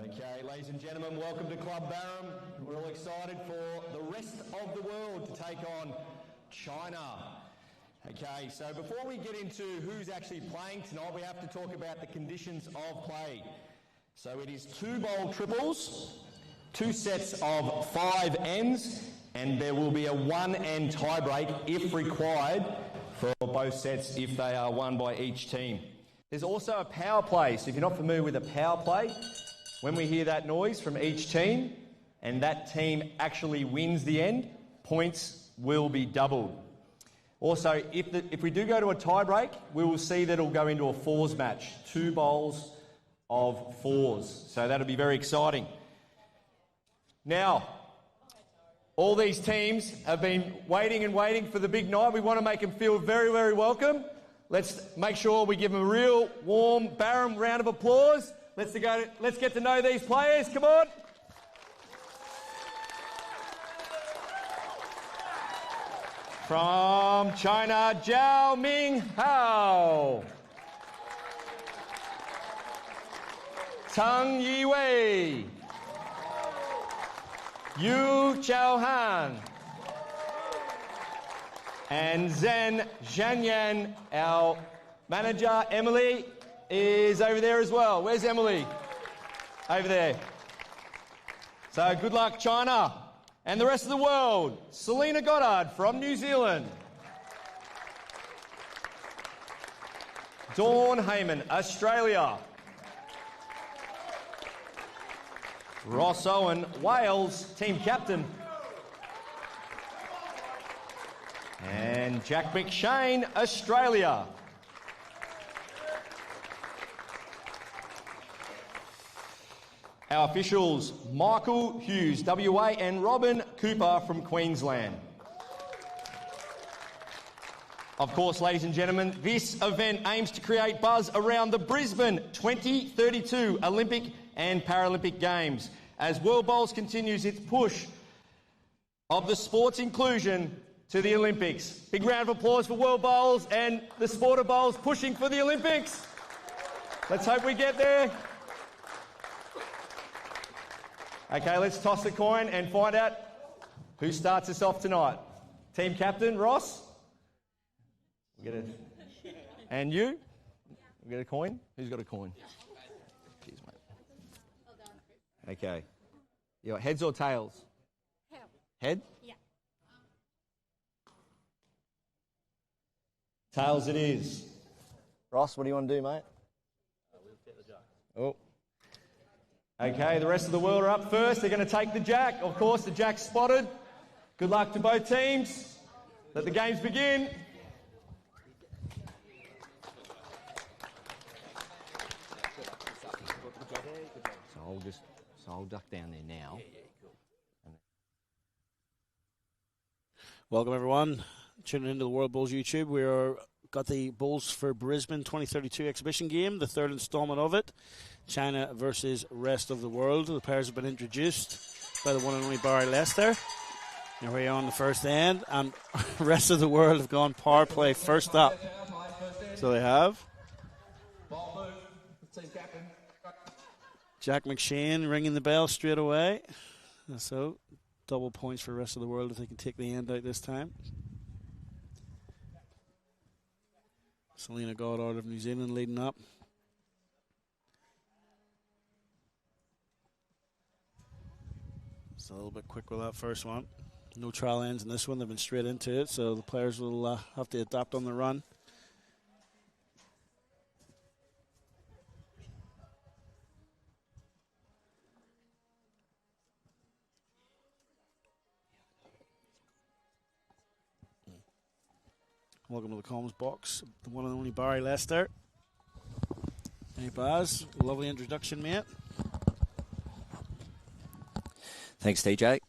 Okay, ladies and gentlemen, welcome to Club Barham. We're all excited for the rest of the world to take on China. Okay, so before we get into who's actually playing tonight, we have to talk about the conditions of play. So it is 2 bowl triples, 2 sets of 5 ends, and there will be a 1-end tiebreak if required for both sets if they are won by each team. There's also a power play, so if you're not familiar with a power play, when we hear that noise from each team and that team actually wins the end, points will be doubled. Also, if we do go to a tiebreak, we will see that it'll go into a 4s match, 2 bowls of 4s. So that'll be very exciting. Now, all these teams have been waiting and waiting for the big night. We want to make them feel very, very welcome. Let's make sure we give them a real warm Barham round of applause. Let's get to know these players. Come on. From China, Zhao Ming Hao. Tang Yiwei. Yu Chaohan. And Zhen Zhanyan, our manager, Emily, is over there as well. Where's Emily? Over there. So good luck, China. And the rest of the world, Selena Goddard from New Zealand. Dawn Heyman, Australia. Ross Owen, Wales, team captain. And Jack McShane, Australia. Our officials, Michael Hughes, WA, and Robin Cooper from Queensland. Of course, ladies and gentlemen, this event aims to create buzz around the Brisbane 2032 Olympic and Paralympic Games as World Bowls continues its push of the sport's inclusion to the Olympics. Big round of applause for World Bowls and the sport of bowls pushing for the Olympics. Let's hope we get there. Okay, let's toss the coin and find out who starts us off tonight. Team captain, Ross. And you? We get a coin? Who's got a coin? Cheers, mate. Okay. You got heads or tails? Head? Yeah. Tails it is. Ross, what do you want to do, mate? We'll get the jack. Oh. Okay, the rest of the world are up first. They're going to take the jack. Of course, the jack's spotted. Good luck to both teams. Let the games begin. So I'll duck down there now. Welcome, everyone. Tuning into the World Bowls YouTube. We're got the Bowls for Brisbane 2032 exhibition game, the 3rd installment of it. China versus rest of the world. The players have been introduced by the one and only Barry Lester. Here we are on the first end, and rest of the world have gone power play first up. So they have. Jack McShane ringing the bell straight away. So double points for rest of the world if they can take the end out this time. Selena Goddard of New Zealand leading up. It's a little bit quick with that first one. No trial ends in this one. They've been straight into it, so the players will have to adapt on the run. Welcome to the comms box, the one and only Barry Lester. Hey Baz, lovely introduction, mate. Thanks, TJ.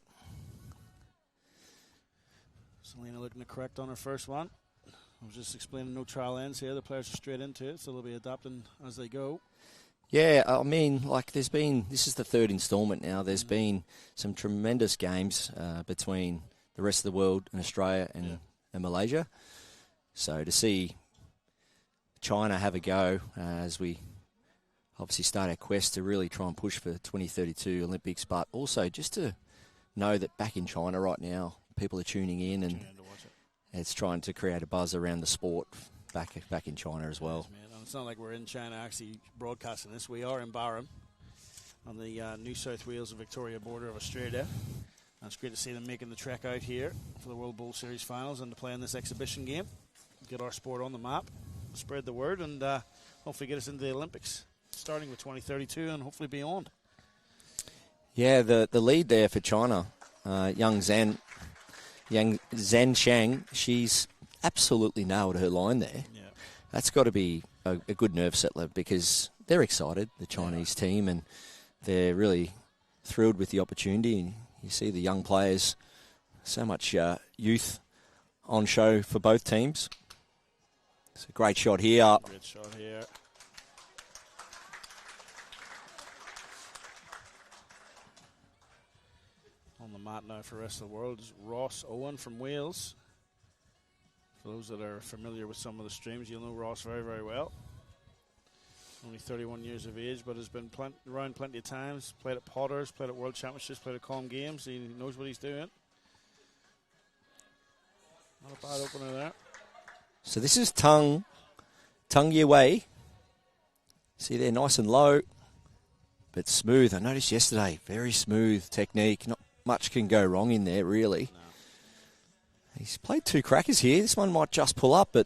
Selena looking to correct on her first one. I was just explaining no trial ends here. The players are straight into it, so they'll be adapting as they go. Yeah, I mean, like this is the 3rd installment now. There's been some tremendous games between the rest of the world and Australia and Malaysia. So to see China have a go, as we obviously start our quest to really try and push for 2032 Olympics, but also just to know that back in China right now, people are tuning in and it's trying to create a buzz around the sport back in China as well. Yes, man. And it's not like we're in China actually broadcasting this. We are in Barham on the New South Wales and Victoria border of Australia. And it's great to see them making the trek out here for the World Bowl Series finals and to play in this exhibition game. Get our sport on the map, spread the word, and hopefully get us into the Olympics, starting with 2032 and hopefully beyond. Yeah, the lead there for China, young Zhang Shang, she's absolutely nailed her line there. Yeah. That's got to be a good nerve settler because they're excited, the Chinese team, and they're really thrilled with the opportunity. And you see the young players, so much youth on show for both teams. It's a great shot here. Great shot here. On the mat now for the rest of the world is Ross Owen from Wales. For those that are familiar with some of the streams, you'll know Ross very, very well. Only 31 years of age, but has been around plenty of times. Played at Potters, played at World Championships, played at Com Games. He knows what he's doing. Not a bad opener there. So this is Tung Yewei. See there, nice and low, but smooth. I noticed yesterday, very smooth technique. Not much can go wrong in there, really. No. He's played two crackers here. This one might just pull up, but...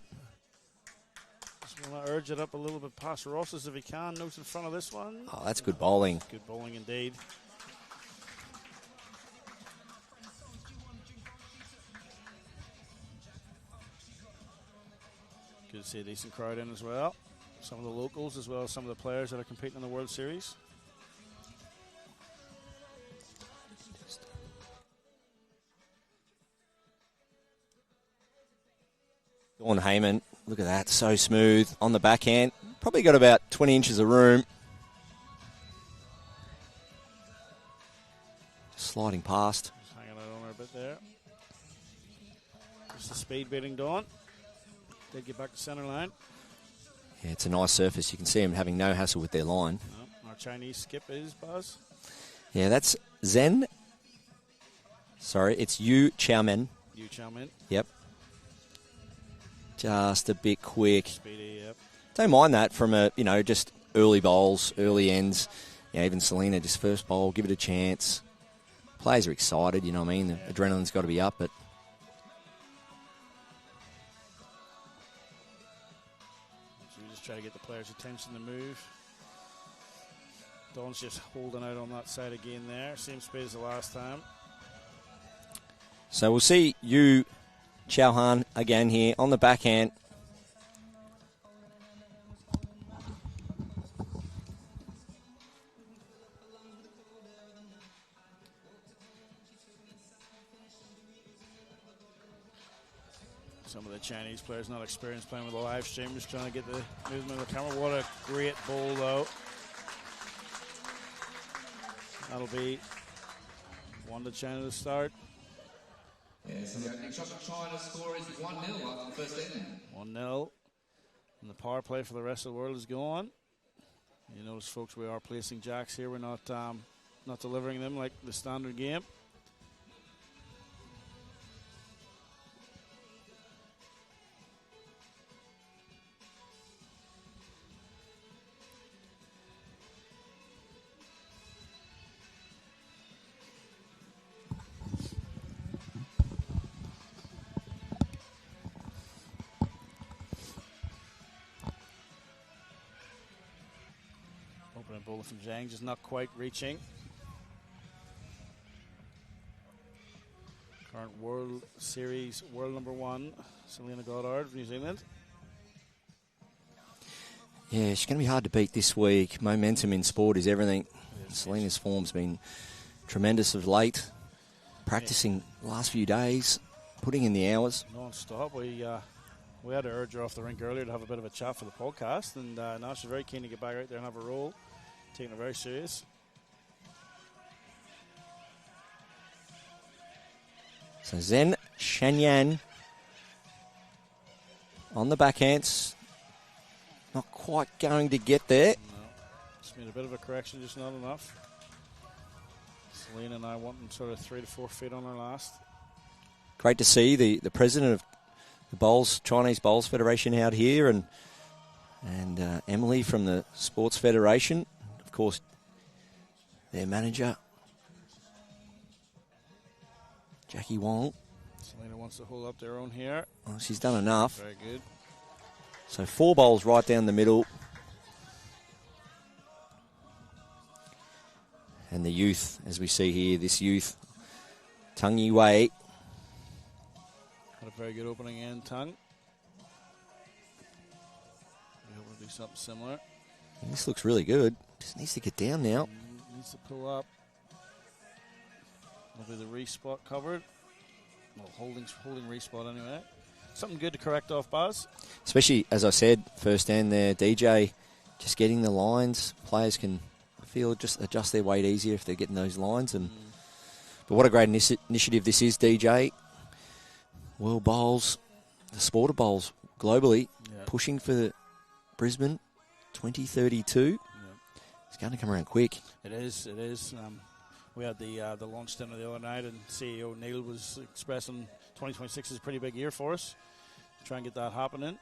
Just want to urge it up a little bit past Ross's if he can. Notes in front of this one. Oh, that's good bowling. Good bowling indeed. Good to see a decent crowd in as well. Some of the locals as well as some of the players that are competing in the World Series. Dawn Heyman, look at that, so smooth on the backhand. Probably got about 20 inches of room. Just sliding past. Just hanging out on her a bit there. Just the speed beating Dawn. Did get back to centre line. Yeah, it's a nice surface. You can see them having no hassle with their line. No, our Chinese skip is Buzz. Yeah, that's Zen. Sorry, it's Yu Xiaomen. Yu Xiaomen. Yep. Just a bit quick. Speedy, yep. Don't mind that from just early bowls, early ends. Yeah, even Selena, just first bowl, give it a chance. Players are excited, you know what I mean? The adrenaline's got to be up, but... So we just try to get the players' attention to move. Dawn's just holding out on that side again there. Same speed as the last time. So we'll see Yu Chauhan again here on the backhand. Some of the Chinese players not experienced playing with the live stream, just trying to get the movement of the camera. What a great bowl, though. That'll be one to China to start. Yeah, so the opening shot for China's score is 1-0 after the first inning. 1-0. And the power play for the rest of the world is gone. You notice, folks, we are placing jacks here. We're not delivering them like the standard game. Bowler from Zhang, just not quite reaching. Current World Series world number 1, Selena Goddard of New Zealand. Yeah, she's going to be hard to beat this week. Momentum in sport is everything. Selena's form's been tremendous of late. Practicing the last few days, putting in the hours. Non-stop. We had to urge her off the rink earlier to have a bit of a chat for the podcast, and now she's very keen to get back out there and have a roll. Taking it very serious. So Zhen Shanyan on the backhands. Not quite going to get there. No. Just made a bit of a correction, just not enough. Selena and I wanting sort of 3 to 4 feet on her last. Great to see the president of the Chinese Bowls Federation out here, and Emily from the Sports Federation, of course, their manager, Jackie Wong. Selena wants to hold up their own here. Well, she's done enough. Very good. So 4 bowls right down the middle. And the youth, as we see here, this youth, Tang Yi-Wei. Had a very good opening end, Tang. Be able to do something similar. And this looks really good. Just needs to get down now. Needs to pull up. Will be the re-spot covered. Well, holding re-spot anyway. Something good to correct off, Buzz. Especially, as I said, first end there, DJ, just getting the lines. Players can just adjust their weight easier if they're getting those lines. But what a great initiative this is, DJ. World Bowls, the sport of bowls globally, pushing for the Brisbane 2032. Yep. It's going to come around quick. It is. We had the launch dinner the other night, and CEO Neil was expressing 2026 is a pretty big year for us. Try and get that happening.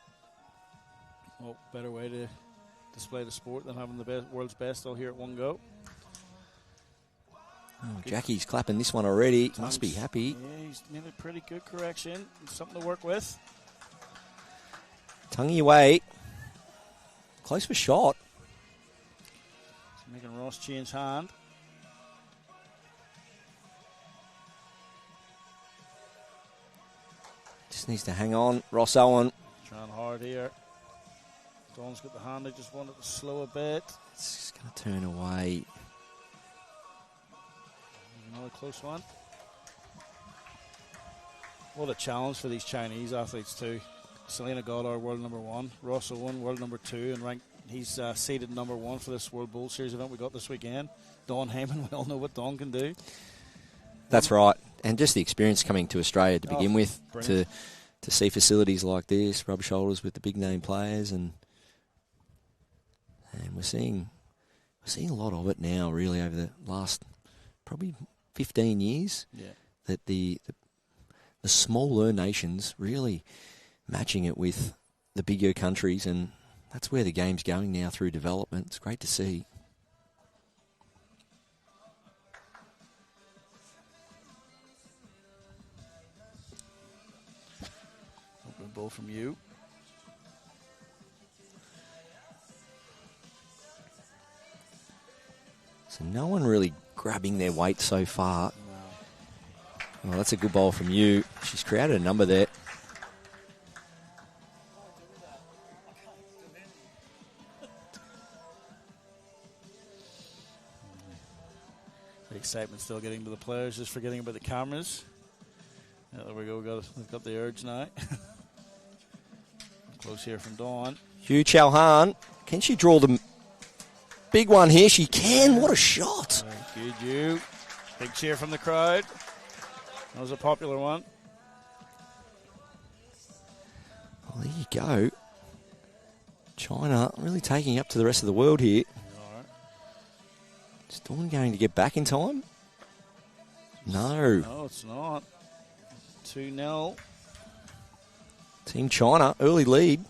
Well, better way to display the sport than having the world's best all here at one go. Oh, Jackie's clapping this one already. Must be happy. Yeah, he's made a pretty good correction. Something to work with. Tang Yi-Wei. Close for shot. He's making Ross change hand. Just needs to hang on. Ross Owen. Trying hard here. Don's got the hand. They just want it to slow a bit. It's just going to turn away. Another close one. What a challenge for these Chinese athletes too. Selena Goddard, world number 1. Ross Owen, world number 2, and ranked. He's seeded number 1 for this World Bowl Series event we got this weekend. Don Heyman, we all know what Don can do. That's right. And just the experience coming to Australia to begin with, to see facilities like this, rub shoulders with the big name players, and we're seeing a lot of it now, really, over the last probably 15 years. Yeah. That the smaller nations really matching it with the bigger countries, and that's where the game's going now through development. It's great to see. Open ball from you. So no one really grabbing their weight so far. No. Well, that's a good ball from you. She's created a number there. The excitement still getting to the players, just forgetting about the cameras. Yeah, there we go. We've got the urge now. Close here from Dawn. Hugh Chauhan. Can she draw the big one here? She can. What a shot. Good, you. Big cheer from the crowd. That was a popular one. Well, there you go. China really taking up to the rest of the world here. Right. Is Dawn going to get back in time? No. No, it's not. 2-0. Team China, early lead.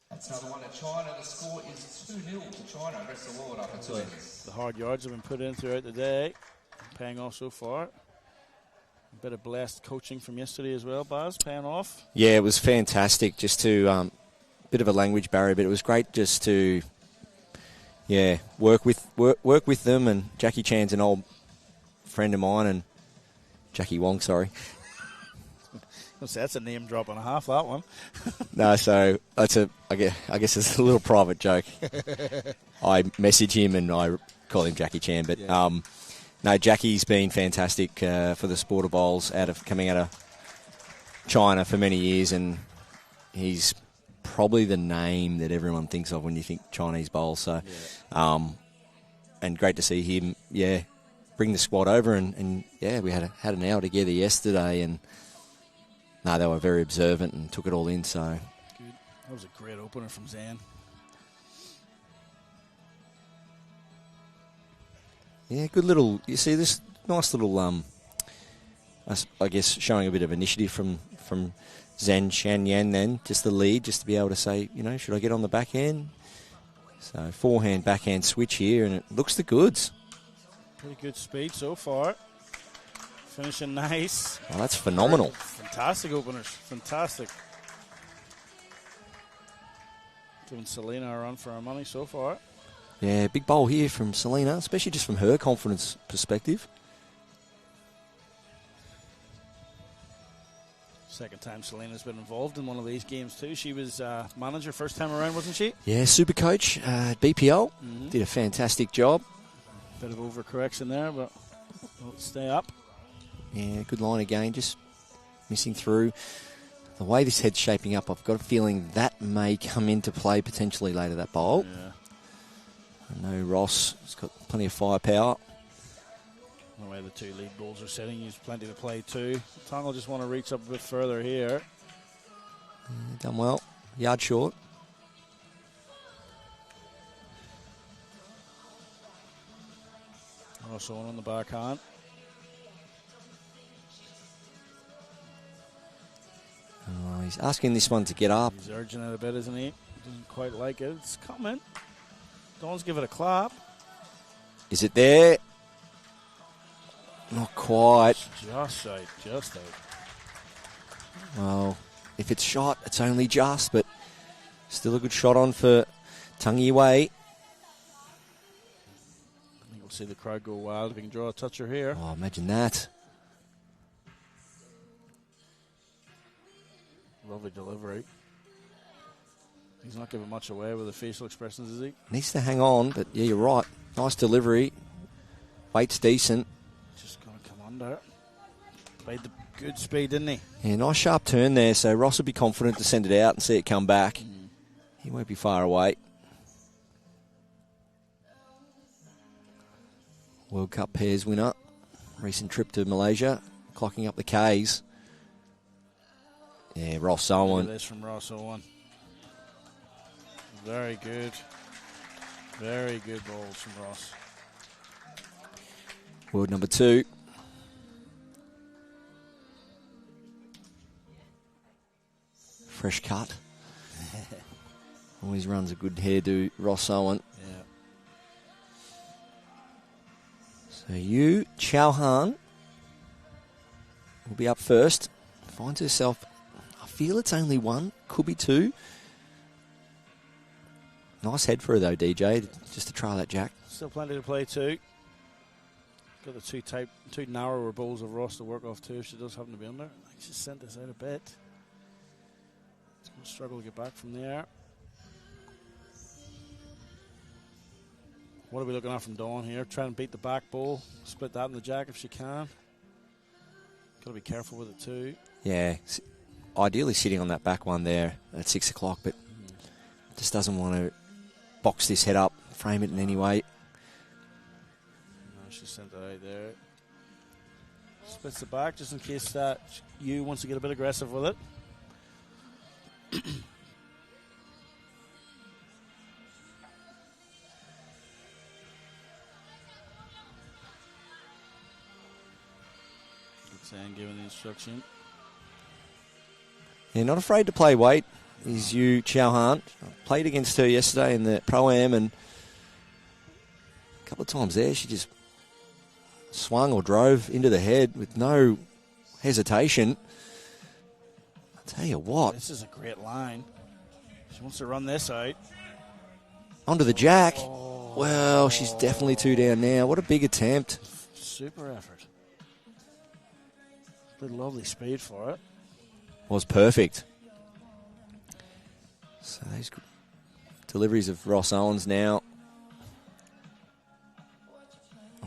That's another one at China. The score is 2-0 to China. The rest of the world after 2 innings. The hard yards have been put in throughout the day. Paying off so far. A bit of blessed coaching from yesterday as well, Baz, paying off. Yeah, it was fantastic. Just to, bit of a language barrier, but it was great just to, work with them. And Jackie Chan's an old friend of mine, and Jackie Wong, sorry. That's a name drop and a half, that one. No, so that's I guess it's a little private joke. I message him and I call him Jackie Chan, but no, Jackie's been fantastic for the Sport of Bowls coming out of China for many years, and he's probably the name that everyone thinks of when you think Chinese bowls. So, and great to see him, bring the squad over, and we had an hour together yesterday, and no, they were very observant and took it all in. So good. That was a great opener from Zan. Yeah, good little. You see this nice little. I guess showing a bit of initiative from Zhang Shanyan then, just the lead, just to be able to say, should I get on the backhand? So forehand, backhand switch here, and it looks the goods. Pretty good speed so far. Finishing nice. Oh, that's phenomenal. Fantastic openers. Fantastic. Giving Selena a run for her money so far. Yeah, big bowl here from Selena, especially just from her confidence perspective. Second time Selena's been involved in one of these games too. She was manager first time around, wasn't she? Yeah, super coach, BPL. Did a fantastic job. Bit of overcorrection there, but will stay up. Yeah, good line again, just missing through. The way this head's shaping up, I've got a feeling that may come into play potentially later, that bowl. Yeah. I know Ross has got plenty of firepower. The way the two lead balls are sitting, he's plenty to play too. Tong will just want to reach up a bit further here. Done well. Yard short. Also one on the backhand. Oh, he's asking this one to get up. He's urging it a bit, isn't he? Doesn't quite like it. It's coming. Don's give it a clap. Is it there? Not quite. Just out, just out. Well, if it's shot, it's only just, but still a good shot on for Tung Yue. I think we'll see the crowd go wild if we can draw a toucher here. Oh, imagine that. Lovely delivery. He's not giving much away with the facial expressions, is he? Needs to hang on, but yeah, you're right. Nice delivery. Weight's decent. Just going to come under. Played the good speed, didn't he? Yeah, nice sharp turn there, so Ross will be confident to send it out and see it come back. He won't be far away. World Cup pairs winner. Recent trip to Malaysia. Clocking up the Ks. Yeah, Ross Owen. This from Ross Owen. Very good. Very good balls from Ross. World number 2. Fresh cut. Always runs a good hairdo, Ross Owen. Yeah. So you, Chao Han, will be up first. Finds herself, I feel it's only one, could be two. Nice head for her though, DJ, just to try that jack. Still plenty to play too. Got the two narrower balls of Ross to work off too if she does happen to be under. I think she sent this out a bit. It's going to struggle to get back from there. What are we looking at from Dawn here? Try and beat the back ball. Split that in the jack if she can. Got to be careful with it too. Yeah, ideally sitting on that back one there at 6 o'clock, but just doesn't want to box this head up, frame it in any way. No, she sent that out there. Splits the back just in case that you wants to get a bit aggressive with it. And giving the instruction. Yeah, not afraid to play weight. Is you, Chao Han. Played against her yesterday in the Pro-Am, and a couple of times there she just swung or drove into the head with no hesitation. I'll tell you what. This is a great line. She wants to run this out. Onto the jack. Well, she's definitely two down now. What a big attempt. Super effort. Good lovely speed for it. Was perfect. So those deliveries of Ross Owens now.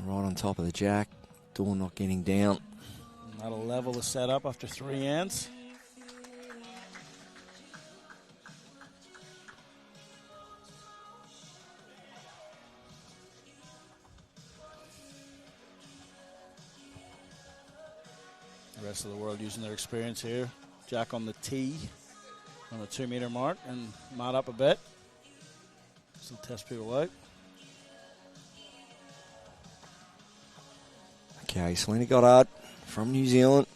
Right on top of the jack. Dawn not getting down. And that'll level the setup after 3 ends. The rest of the world using their experience here. Jack on the tee on the 2 meter mark and mat up a bit. Still test people out. Okay, Selena Goddard from New Zealand,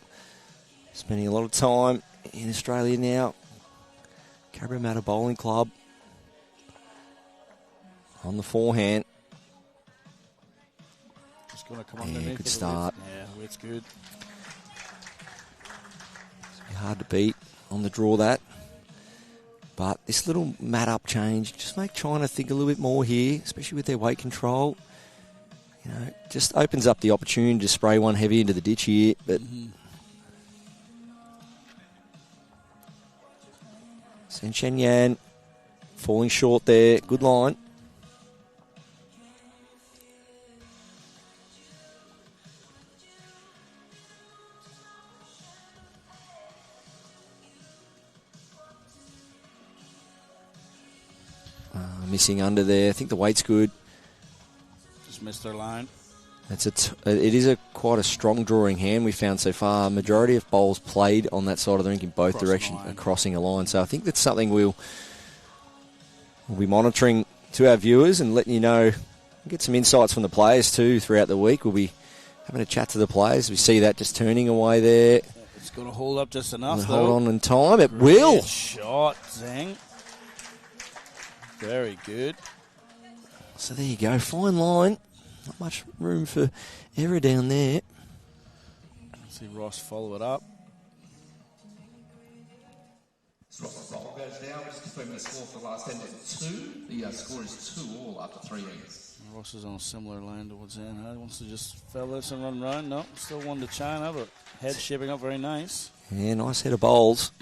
spending a lot of time in Australia now. Cabramatta Bowling Club on the forehand. Just going to come underneath. Good start. Yeah, it's good. It's hard to beat on the draw that. But this little mat up change, just make China think a little bit more here, especially with their weight control. You know, just opens up the opportunity to spray one heavy into the ditch here. But Sen Chen Yan falling short there. Good line. Missing under there. I think the weight's good. Just missed their line. It is quite a strong drawing hand we found so far. Majority of bowls played on that side of the rink in both directions, crossing a line. So I think that's something we'll be monitoring to our viewers and letting you know. Get some insights from the players too throughout the week. We'll be having a chat to the players. We see that just turning away there. It's going to hold up just enough, Hold on in time. It will. Shot, Zhang. Very good. So there you go. Fine line. Not much room for error down there. Let's see Ross follow it up. Roll goes down. Just confirming the score for the last 10 minutes. 2. The score is 2-all after 3 innings. Ross is on a similar line to what's in. He wants to just fill this and run round. No, still one to China, but head shaping up very nice. Yeah, nice head of bowls.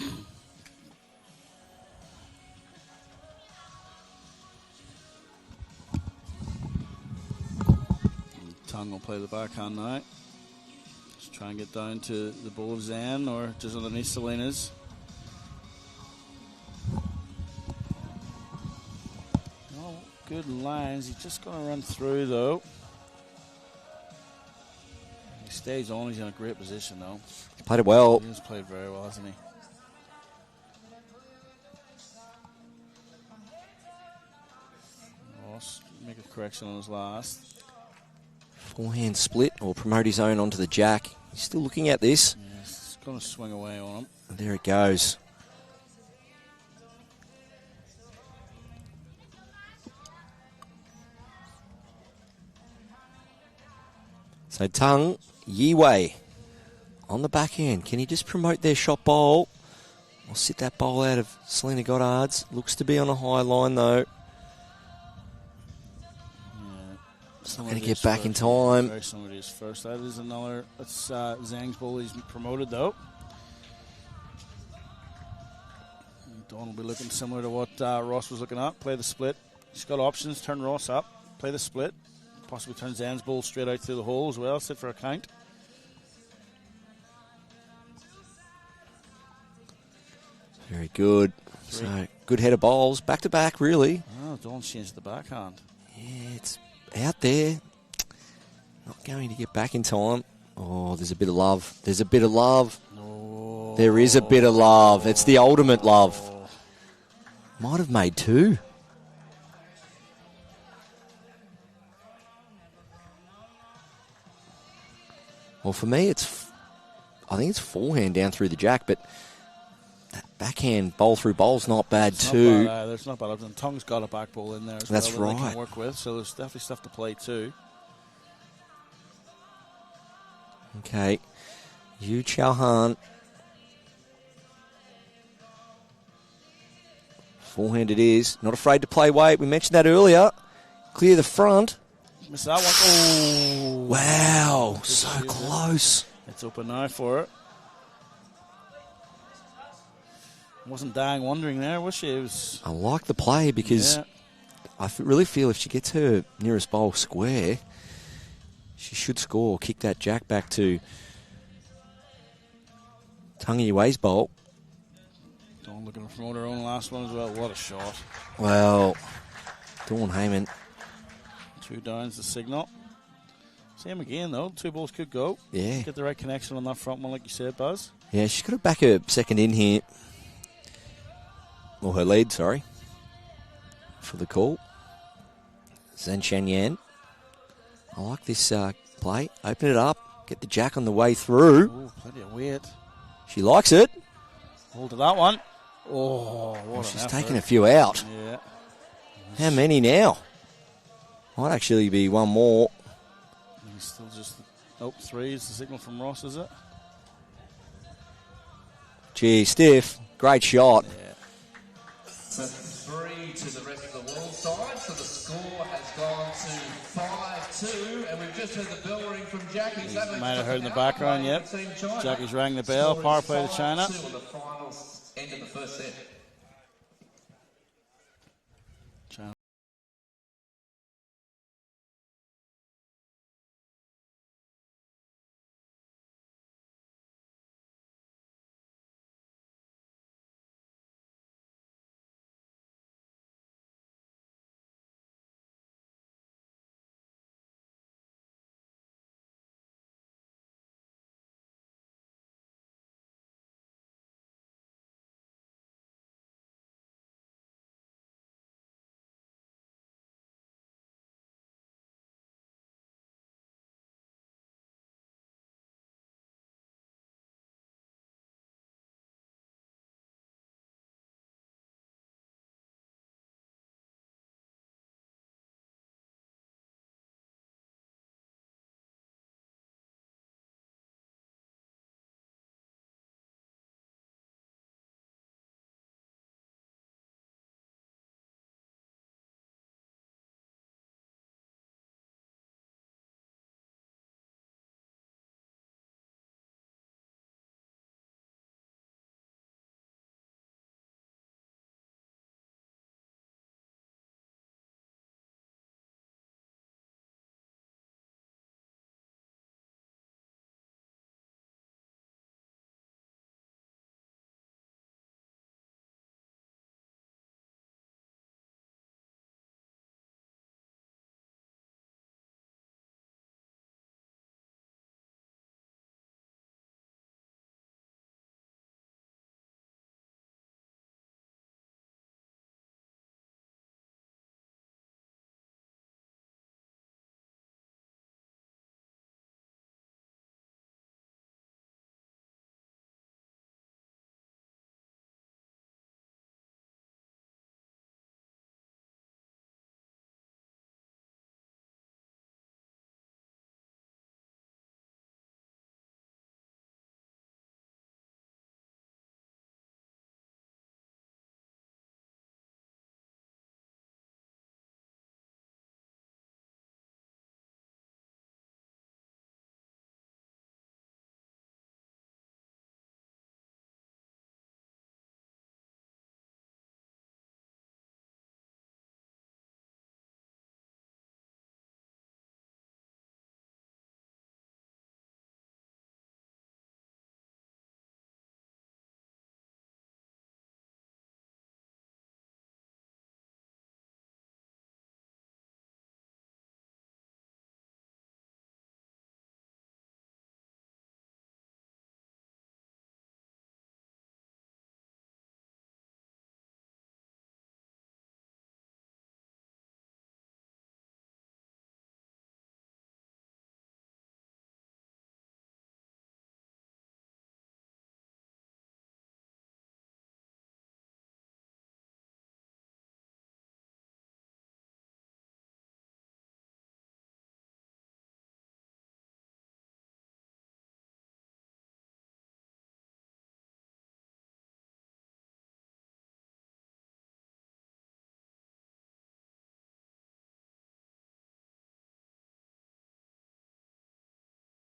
Tong will play the backhand now. Just try and get down to the bowl of Zan or just underneath Selena's. Oh, good lines. He's just going to run through though. He stays on. He's in a great position though. He played it well. He's played very well, hasn't he? Ross make a correction on his last. Forehand split or promote his own onto the jack. He's still looking at this. Yeah, it's going to swing away on him. And there it goes. So Tung Yiwei on the backhand. Can he just promote their shot bowl? Or sit that bowl out of Selena Goddard's. Looks to be on a high line though. It's not going to get back in time. Very similar to his first. That is another. That's Zhang's bowl. He's promoted though. Don will be looking similar to what Ross was looking at. Play the split. He's got options. Turn Ross up. Play the split. Possibly turn Zhang's bowl straight out through the hole as well. Sit for a count. Very good. So good head of bowls. Back to back, really. Oh, Don changed the backhand. Yeah, it's out there. Not going to get back in time. Oh, there's a bit of love. There's a bit of love. Oh. There is a bit of love. It's the ultimate love. Might have made 2. Well, for me, I think it's forehand down through the jack, but that backhand bowl through bowl's not bad too. There's not bad. And Tong's got a back ball in there as That's well that right. they can work with, so there's definitely stuff to play too. Okay. Yu Chao-han. Forehand it is. Not afraid to play weight. We mentioned that earlier. Clear the front. Missed that one. Oh. Wow. So close. It's open now for it. Wasn't dying wondering there, was she? It was. I like the play because I really feel if she gets her nearest bowl square, she should score. Kick that jack back to Tung Yiwei's bowl. Dawn looking to promote her own last one as well. What a shot. Well, Dawn Heyman. 2 downs the signal. Same again, though. 2 balls could go. Yeah. Get the right connection on that front one, like you said, Buzz. Yeah, she's got to back her second in here. Or her lead, sorry. For the call. Zhang Shanyan. I like this play. Open it up. Get the jack on the way through. Oh, plenty of weight. She likes it. Hold to that one. Oh, what She's an taken a effort. few out. Yeah. How many now? Might actually be one more. He's still just... Oh, 3 is the signal from Ross, is it? Gee, stiff. Great shot. Yeah. So 3 to the rest of the world side. So the score has gone to 5-2, and we've just heard the bell ring from Jackie. So You might have heard in the background, yep. Jackie's rang the bell. Power play to China. 5-2 on the final end of the first set. China.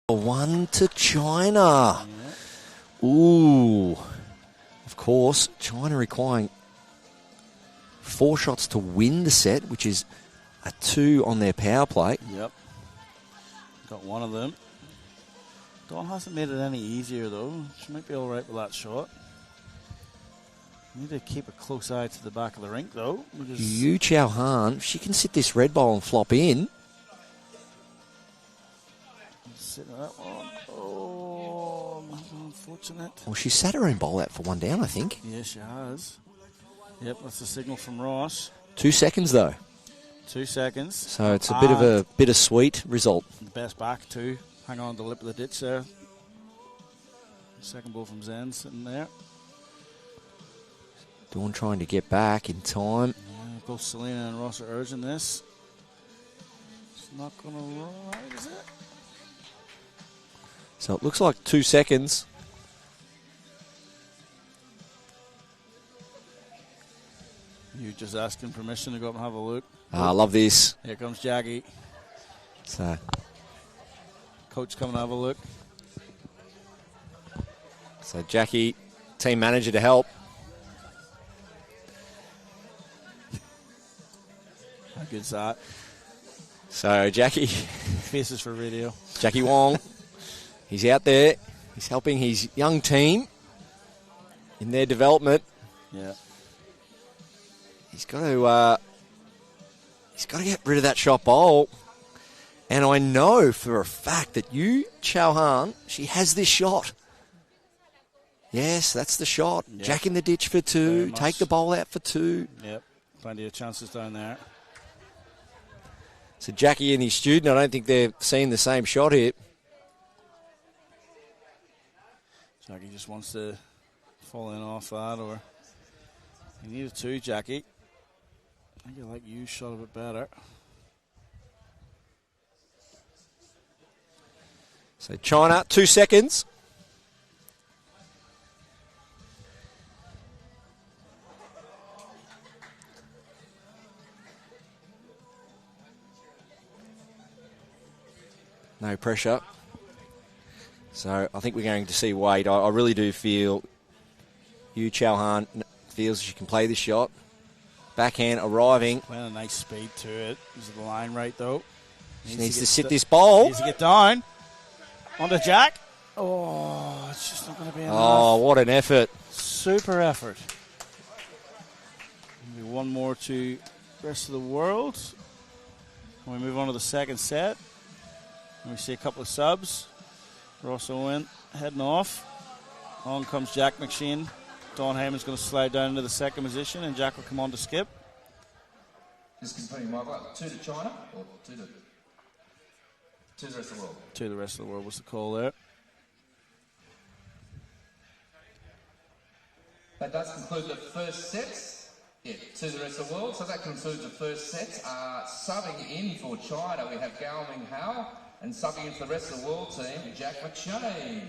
One to China. Ooh. Of course, China requiring 4 shots to win the set, which is a 2 on their power play. Yep. Got one of them. Dawn hasn't made it any easier, though. She might be all right with that shot. Need to keep a close eye to the back of the rink, though. Yu Chao Han, if she can sit this red ball and flop in. Sit on that one. Oh, unfortunate. Well, she sat her own ball out for 1 down, I think. Yes, she has. Yep, that's the signal from Ross. 2 seconds, though. 2 seconds. So it's a bit of a bittersweet result. The best back, too. hang on to the lip of the ditch there. Second ball from Zen sitting there. Dawn trying to get back in time. Yeah, both Selena and Ross are urging this. It's not going to ride, is it? So it looks like 2 seconds. You just asking permission to go up and have a look. I love this. Here comes Jackie. So Coach coming to have a look. Jackie, team manager to help. How good's that? So Jackie, Faces for radio. Jackie Wong, he's out there. He's helping his young team in their development. Yeah. He's got to get rid of that shot bowl. And I know for a fact that Chow Han, she has this shot. Yes, that's the shot. Yep. Jack in the ditch for 2. Take the bowl out for 2. Yep. Plenty of chances down there. So Jackie and his student, I don't think they're seeing the same shot here. Jackie just wants to fall in off that, or you need a 2, Jackie. I think I like you shot a bit better. So China, 2 seconds. No pressure. So I think we're going to see Wade. I really do feel Chow Han feels she can play this shot. Backhand arriving. Playing a nice speed to it. Is the line right, though? She needs to sit this ball. Needs to get down. Onto Jack. Oh, it's just not going to be enough. Oh, what an effort. Super effort. Maybe one more to the rest of the world. And we move on to the second set. And we see a couple of subs. Ross Owen heading off. On comes Jack McShane. Don Heyman's going to slide down into the second position, and Jack will come on to skip. Just confirming, Michael, 2 to China or 2 to the rest of the world? 2 to the rest of the world was the call there. That does conclude the first set. Yeah, 2 to the rest of the world. So that concludes the first set. Subbing in for China, we have Gao Ming Hao, and subbing in for the rest of the world team, Jack McShane.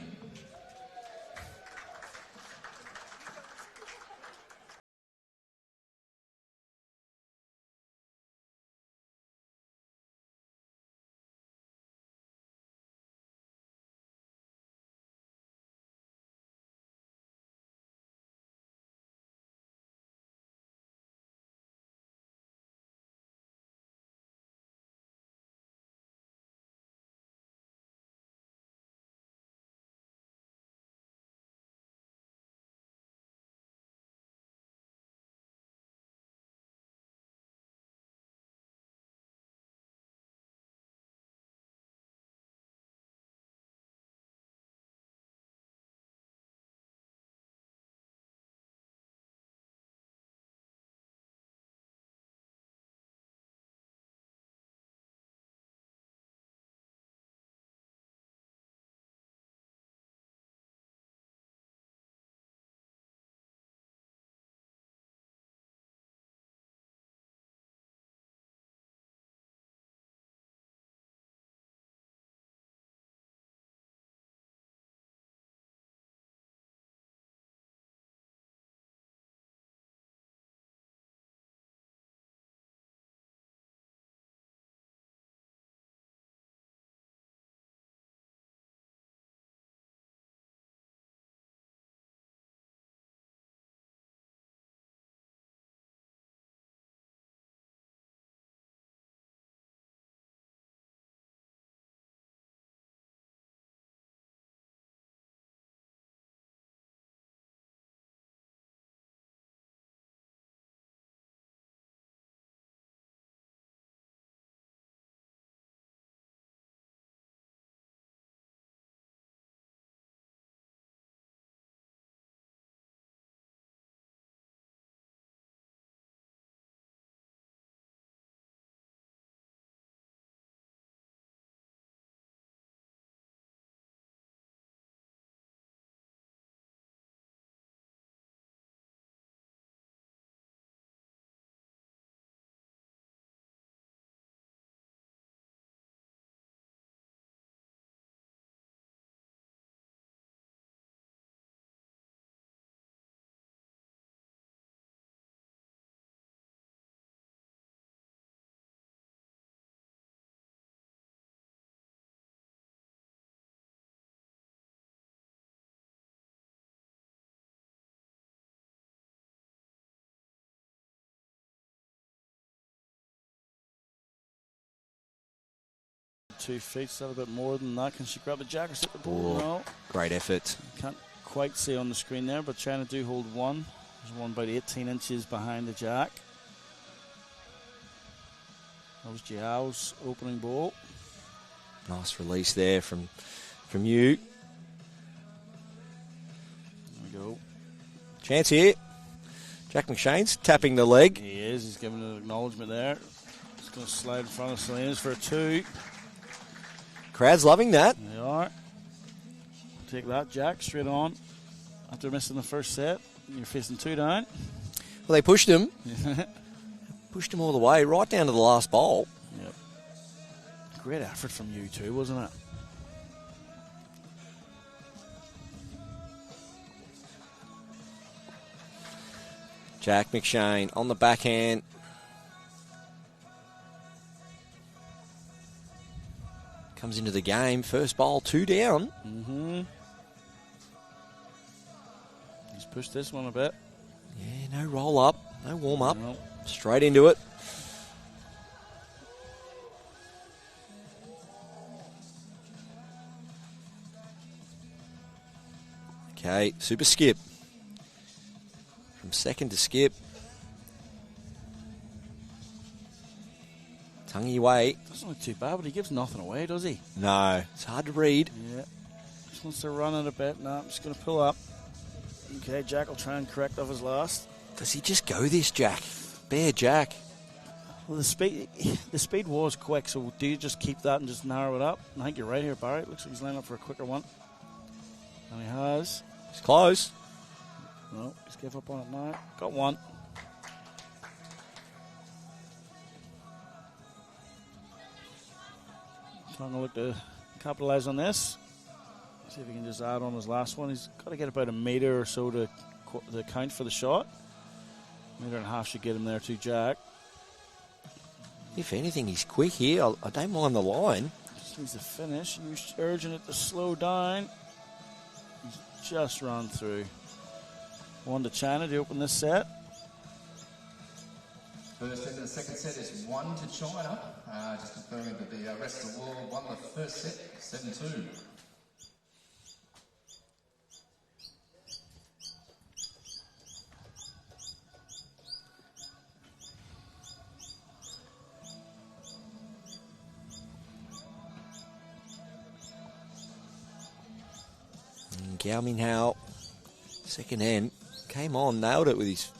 2 feet. Is that a bit more than that? Can she grab the jack or sit the ball? No. Great effort. Can't quite see on the screen there, but China do hold one. There's one about 18 inches behind the jack. That was Jiao's opening ball. Nice release there from you. There we go. Chance here. Jack McShane's tapping the leg. He is. He's giving an acknowledgement there. He's going to slide in front of Salinas for a 2. Crowd's loving that. They are. Take that, Jack, straight on. After missing the first set, you're facing 2 down. Well, they pushed him. Pushed him all the way, right down to the last bowl. Yep. Great effort from you too, wasn't it? Jack McShane on the backhand. Comes into the game. First bowl, 2 down. Mm-hmm. He's pushed this one a bit. Yeah, no roll up, no warm up. Nope. Straight into it. Okay, super skip. From second to skip. Tongue away. Doesn't look too bad, but he gives nothing away, does he? No, it's hard to read. Yeah. Just wants to run it a bit. No, I'm just going to pull up. Okay, Jack will try and correct off his last. Does he just go this, Jack? Bare Jack. Well, the speed was quick, so do you just keep that and just narrow it up? I think you're right here, Barry. It looks like he's lining up for a quicker one. And he has. It's close. No, he's give up on it now. Got one. Trying to look to capitalise on this. See if he can just add on his last one. He's got to get about a metre or so to count for the shot. Metre and a half should get him there too, Jack. If anything, he's quick here. I don't mind the line. Just needs to finish. He's urging it to slow down. He's just run through. 1 to China to open this set. First set of the second set is 1 to China. Just confirming that the rest of the world won the first set, 7-2. Gao Minhao, second end, came on, nailed it with his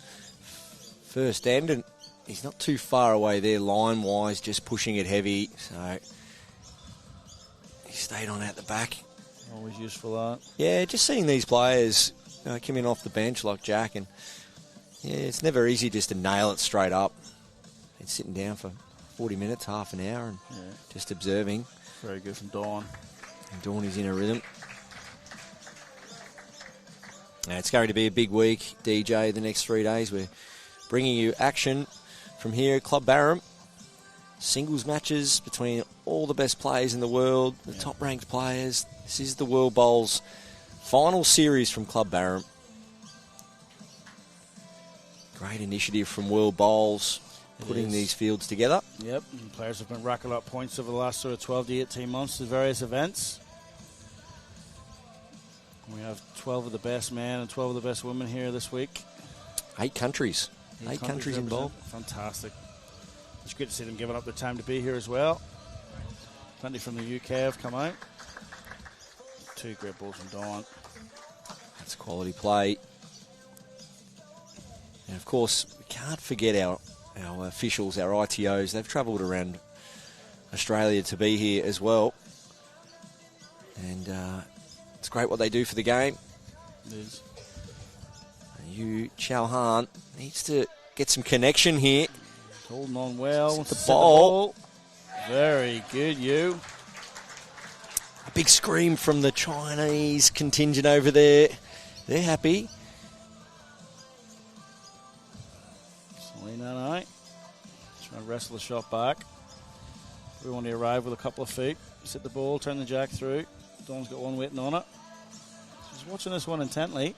first end, and he's not too far away there line-wise, just pushing it heavy, so he stayed on out the back. Always useful, that. Yeah, just seeing these players come in off the bench like Jack, and yeah, it's never easy just to nail it straight up. Been sitting down for 40 minutes, half an hour, and just observing. Very good from Dawn. And Dawn is in a rhythm. It's going to be a big week, DJ, the next 3 days. We're bringing you action from here at Club Barham. Singles matches between all the best players in the world, the top-ranked players. This is the World Bowls final series from Club Barham. Great initiative from World Bowls, putting these fields together. Yep, and players have been racking up points over the last sort of 12 to 18 months at various events. We have 12 of the best men and 12 of the best women here this week. 8 countries. 8 countries involved. Fantastic. It's great to see them giving up their time to be here as well. Plenty from the UK have come out. 2 great balls from Dawn. That's quality play. And of course, we can't forget our officials, our ITOs. They've travelled around Australia to be here as well. And it's great what they do for the game. It is. Yu Chao-Han needs to get some connection here. Holding on well. The ball. Very good, Yu. A big scream from the Chinese contingent over there. They're happy. Selena and I trying to wrestle the shot back. We want to arrive with a couple of feet. Sit the ball, turn the jack through. Dawn's got one waiting on it. She's watching this one intently.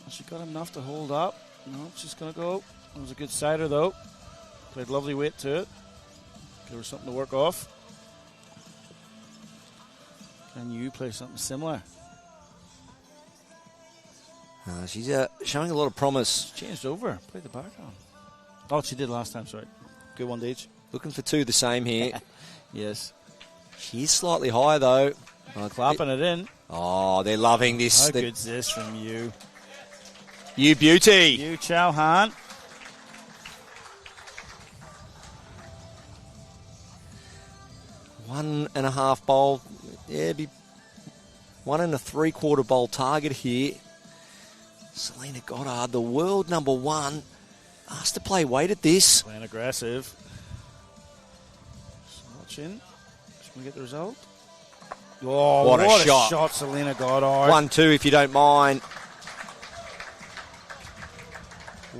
She got enough to hold up. No, she's going to go. It was a good sider, though. Played lovely weight to it. Give her something to work off. Can you play something similar? She's showing a lot of promise. Changed over. Played the back on. Oh, she did last time, sorry. Good one, Deej. Looking for two the same here. Yes. She's slightly high, though. Clapping it in. Oh, they're loving this. How good's this from you? You beauty. You, Chow Han. One and a half bowl. Yeah, be 1 3/4 bowl target here. Selena Goddard, the world number 1, asked to play weight at this. Playing aggressive. Just watching. Just going to get the result. Oh, what a shot. shot, Selena Goddard. 1-2 if you don't mind.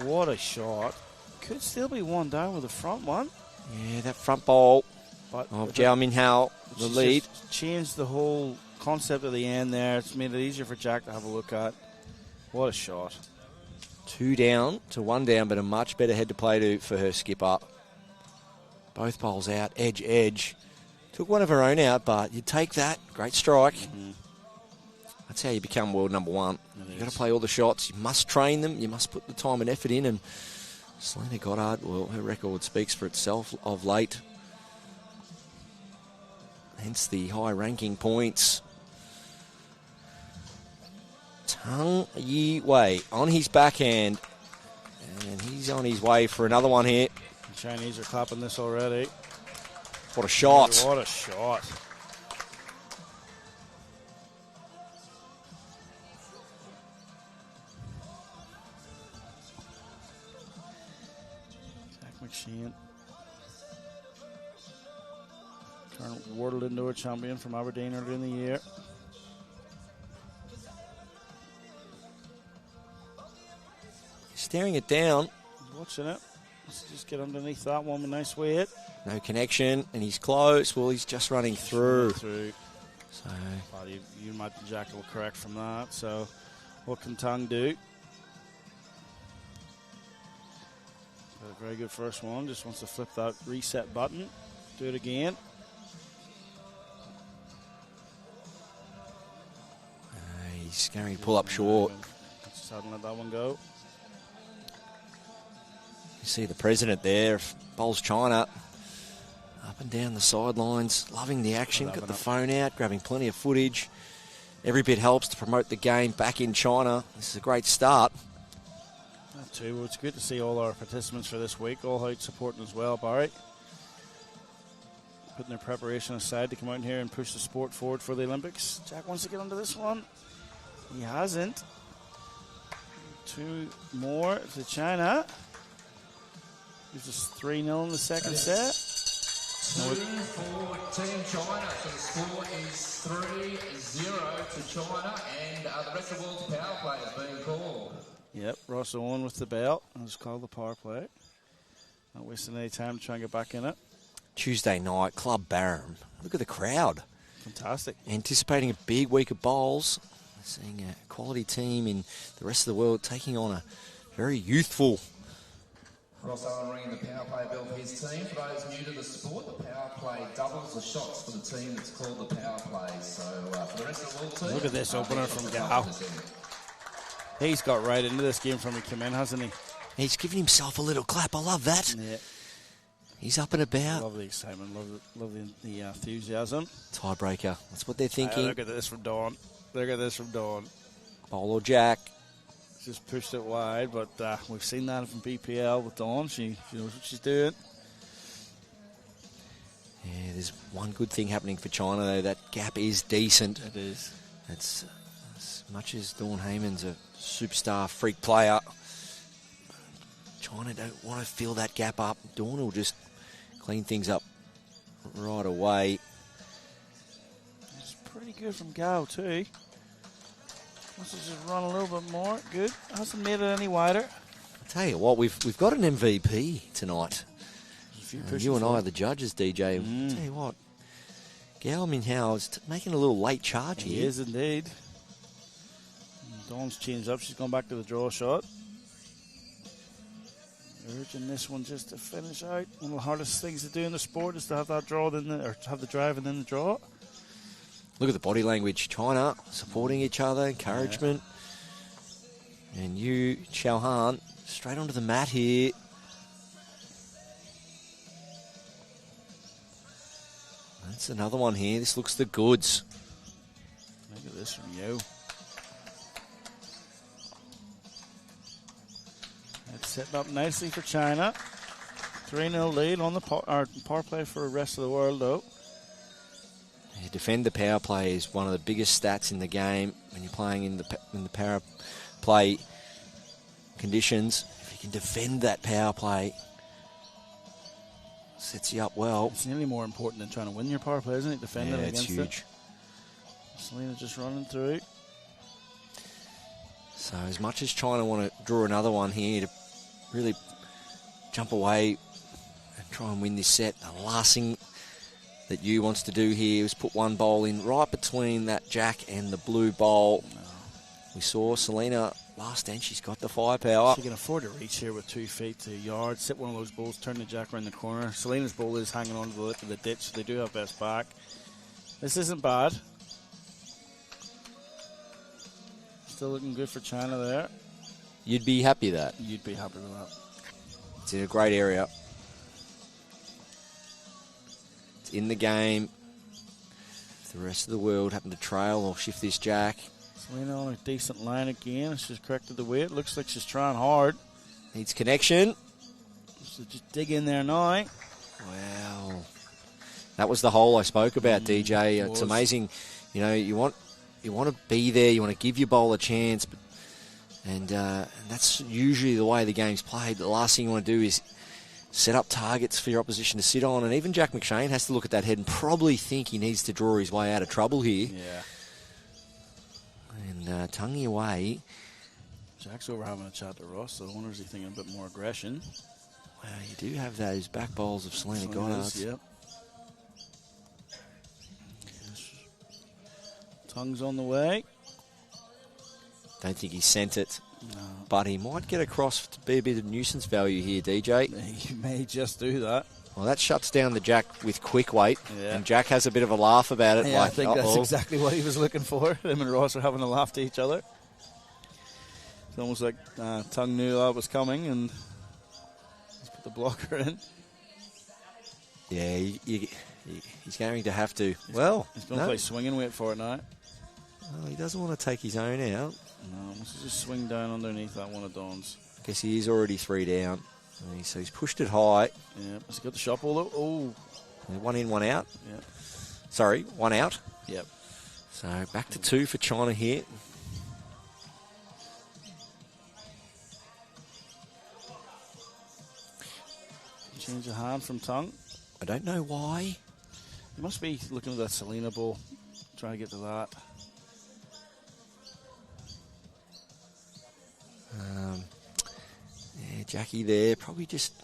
What a shot. Could still be one down with the front one. Yeah, that front bowl But of Jiao Minhao, the lead. Changed the whole concept of the end there. It's made it easier for Jack to have a look at. What a shot. 2 down to 1 down, but a much better head to play to for her skipper. Both bowls out, edge. Took one of her own out, but you take that. Great strike. Mm-hmm. That's how you become world number 1. You've got to play all the shots. You must train them. You must put the time and effort in. And Selena Goddard, well, her record speaks for itself of late. Hence the high ranking points. Tang Yi Wei on his backhand. And he's on his way for another one here. The Chinese are clapping this already. What a shot. What a shot. Zach McShane. Current World Indoor Champion from Aberdeen earlier in the year. Staring it down. Watching it. Let's just get underneath that one with a nice weight. No connection, and he's close. Well, he's just running through. So, well, you imagine Jack will correct from that. So, what can Tang do? Got a very good first one. Just wants to flip that reset button. Do it again. He's going to pull up short. Just hadn't let that one go. You see the president there, bowls China. Up and down the sidelines, loving the action, got the phone out, grabbing plenty of footage. Every bit helps to promote the game back in China. This is a great start. That too. Well, it's good to see all our participants for this week, all out supporting as well, Barry. Putting their preparation aside to come out in here and push the sport forward for the Olympics. Jack wants to get onto this one. He hasn't. 2 more to China. Gives us 3-0 in the second set. 2 for Team China, so the score is 3-0 to China, and the rest of the world's power play is being called. Yep, Ross Owen with the belt. It's called the power play. Not wasting any time to try and get back in it. Tuesday night, Club Barham. Look at the crowd. Fantastic. Anticipating a big week of bowls. Seeing a quality team in the rest of the world taking on a very youthful. Ross Owen ringing the power play bell for his team. For those new to the sport, the power play doubles the shots for the team that's called the power play. So for the rest of the world team, look at this opener from Gao. He's got right into this game from he came in, hasn't he? He's giving himself a little clap. I love that. Yeah. He's up and about. Love the excitement, love the enthusiasm. Tiebreaker. That's what they're thinking. Look at this from Dawn. Look at this from Dawn. Bowl or Jack. Just pushed it wide, but we've seen that from BPL with Dawn. She knows what she's doing. Yeah, there's one good thing happening for China, though. That gap is decent. It is. It's as much as Dawn Heyman's a superstar freak player. China don't want to fill that gap up. Dawn will just clean things up right away. It's pretty good from Gao too. Wants to just run a little bit more. Good. Hasn't made it any wider. I tell you what, we've got an MVP tonight. You and I are the judges, DJ. I tell you what, Gao Minhao is making a little late charge here. He is indeed. Dawn's changed up. She's gone back to the draw shot. Urging this one just to finish out. One of the hardest things to do in the sport is to have that draw, or to have the drive and then the draw. Look at the body language. China supporting each other, encouragement. Yeah. And Yu Chao-Han straight onto the mat here. That's another one here. This looks the goods. Look at this from Yu. It's setting up nicely for China. 3-0 lead on the power play for the rest of the world, though. Yeah, defend the power play is one of the biggest stats in the game when you're playing in the power play conditions. If you can defend that power play, sets you up well. It's nearly more important than trying to win your power play, isn't it? Defending against it's huge. It. Selena just running through. So as much as China want to draw another one here to really jump away and try and win this set, the last thing that Yu wants to do here is put one bowl in right between that jack and the blue bowl. No. We saw Selena last end, she's got the firepower. She can afford to reach here with 2 feet to a yard, sit one of those bowls, turn the jack around the corner. Selena's bowl is hanging on to the lip of the ditch, so they do have best back. This isn't bad. Still looking good for China there. You'd be happy with that? You'd be happy with that. It's in a great area. It's in the game. If the rest of the world happen to trail or shift this jack. Selena on a decent line again. She's corrected the weight. Looks like she's trying hard. Needs connection. So just dig in there now. Wow. That was the hole I spoke about, DJ. It's amazing. You know, you want to be there. You want to give your bowl a chance. And that's usually the way the game's played. The last thing you want to do is set up targets for your opposition to sit on. And even Jack McShane has to look at that head and probably think he needs to draw his way out of trouble here. Yeah. And tongue away. Jack's over having a chat to Ross, so I wonder is he thinking a bit more aggression. Wow, you do have those back bowls of Selena Goddard's. Yep. Tongue's on the way. Don't think he sent it. No. But he might get across to be a bit of nuisance value here, DJ. He may just do that. Well, that shuts down the jack with quick weight. Yeah. And Jack has a bit of a laugh about it. Yeah, like, I think that's exactly what he was looking for. Him and Ross are having a laugh to each other. It's almost like Tongue knew that was coming and he's put the blocker in. Yeah, he's going to have to. He's going to play swing and wait for it now. Well, he doesn't want to take his own out. No, he wants to just swing down underneath that one of Don's. I guess he is already 3 down. So he's pushed it high. Yeah, has he got the shot ball though? Oh. 1 in, 1 out. Yeah. Sorry, 1 out. Yep. So back to 2 for China here. Change of hand from Tongue. I don't know why. He must be looking at that Selena ball, trying to get to that. Yeah, Jackie there, probably just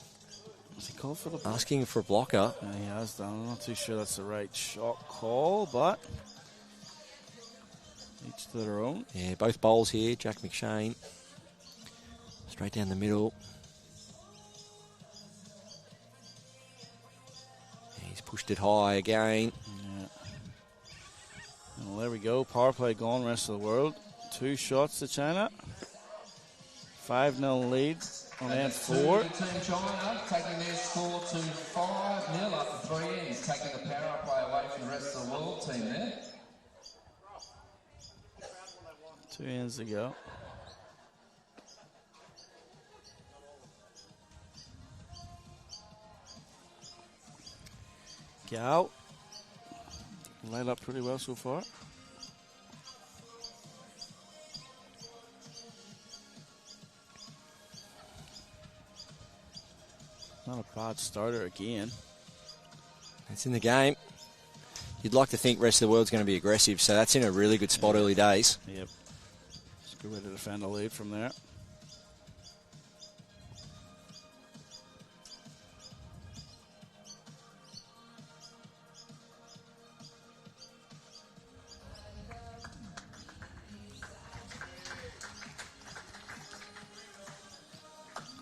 Has he called for the asking for a blocker. Yeah, he has done. I'm not too sure that's the right shot call, but each to their own. Yeah, both bowls here. Jack McShane straight down the middle. He's pushed it high again. Yeah. Well, there we go. Power play gone. Rest of the world. 2 shots to China. 5-0 lead on end 4. Team China taking their score to 5-0 up to 3 ends, taking the power play away from the rest of the world team there. 2 ends to go. Gao laid up pretty well so far. Not a bad starter again. It's in the game. You'd like to think rest of the world's going to be aggressive, so that's in a really good spot early days. Yep. It's a good way to defend a lead from there.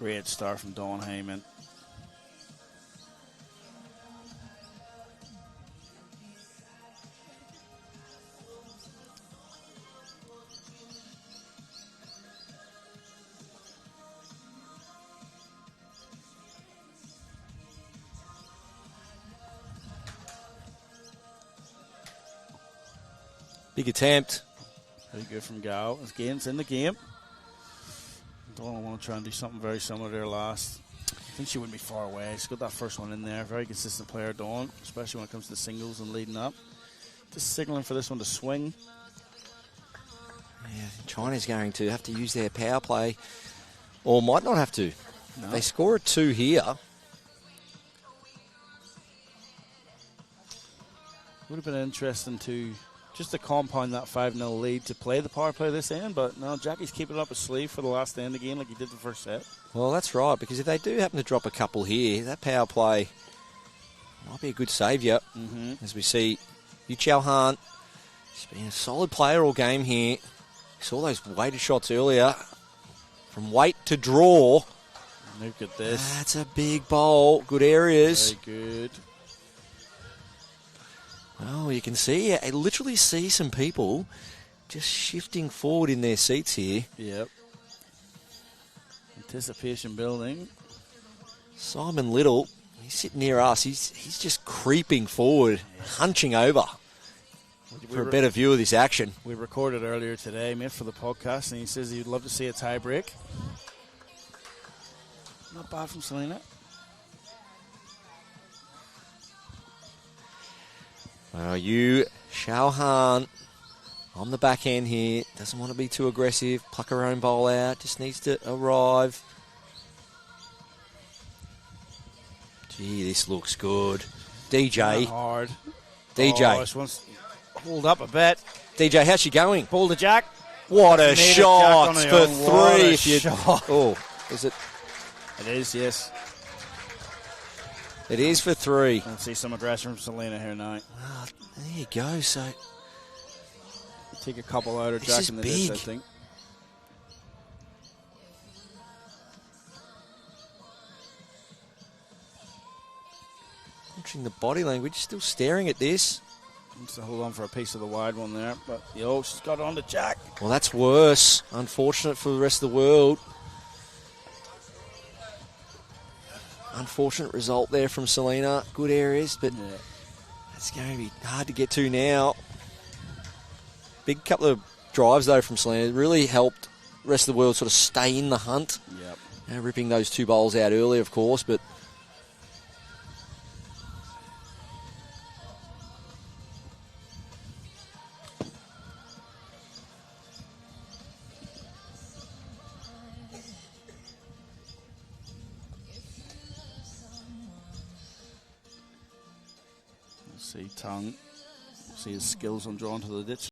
Great start from Dawn Heyman. Big attempt. Very good from Gal. Again, it's in the game. Dawn want to try and do something very similar to her last. I think she wouldn't be far away. She's got that first one in there. Very consistent player, Dawn, especially when it comes to singles and leading up. Just signaling for this one to swing. Yeah, China's going to have to use their power play, or might not have to. No. They score a 2 here. Would have been interesting to just to compound that 5-0 lead to play the power play this end, but no, Jackie's keeping it up his sleeve for the last end again like he did the first set. Well, that's right, because if they do happen to drop a couple here, that power play might be a good saviour. As we see, Yu Chao Han, he's been a solid player all game here. We saw those weighted shots earlier. From weight to draw. Look at this. That's a big bowl. Good areas. Very good. Oh, you can see, I literally see some people just shifting forward in their seats here. Yep. Anticipation building. Simon Little, he's sitting near us. He's just creeping forward, hunching over for a better view of this action. We recorded earlier today, made for the podcast, and he says he'd love to see a tie break. Not bad from Selena. Well, Yu Chao Han on the back end here. Doesn't want to be too aggressive. Pluck her own bowl out. Just needs to arrive. Gee, this looks good. DJ. Not hard. DJ. Oh, this one's pulled up a bit. DJ, how's she going? Pulled a jack. What a Made shot it, Jack, for on her own. What three. a If you, shot. oh, is it? It is, yes. It is for three. Let's see some aggression from Selena here now. Well, there you go. So Take a couple out of This Jack is in the big. dish, I think. watching the body language, still staring at this. Needs to hold on for a piece of the wide one there, but she's got on to Jack. Well, that's worse. Unfortunate for the rest of the world. Unfortunate result there from Selena. Good areas, but it's going to be hard to get to now. Big couple of drives, though, from Selena. It really helped the rest of the world sort of stay in the hunt. Yep. Ripping those two bowls out early, of course, but see Tongue. See his skills on drawing to the ditch.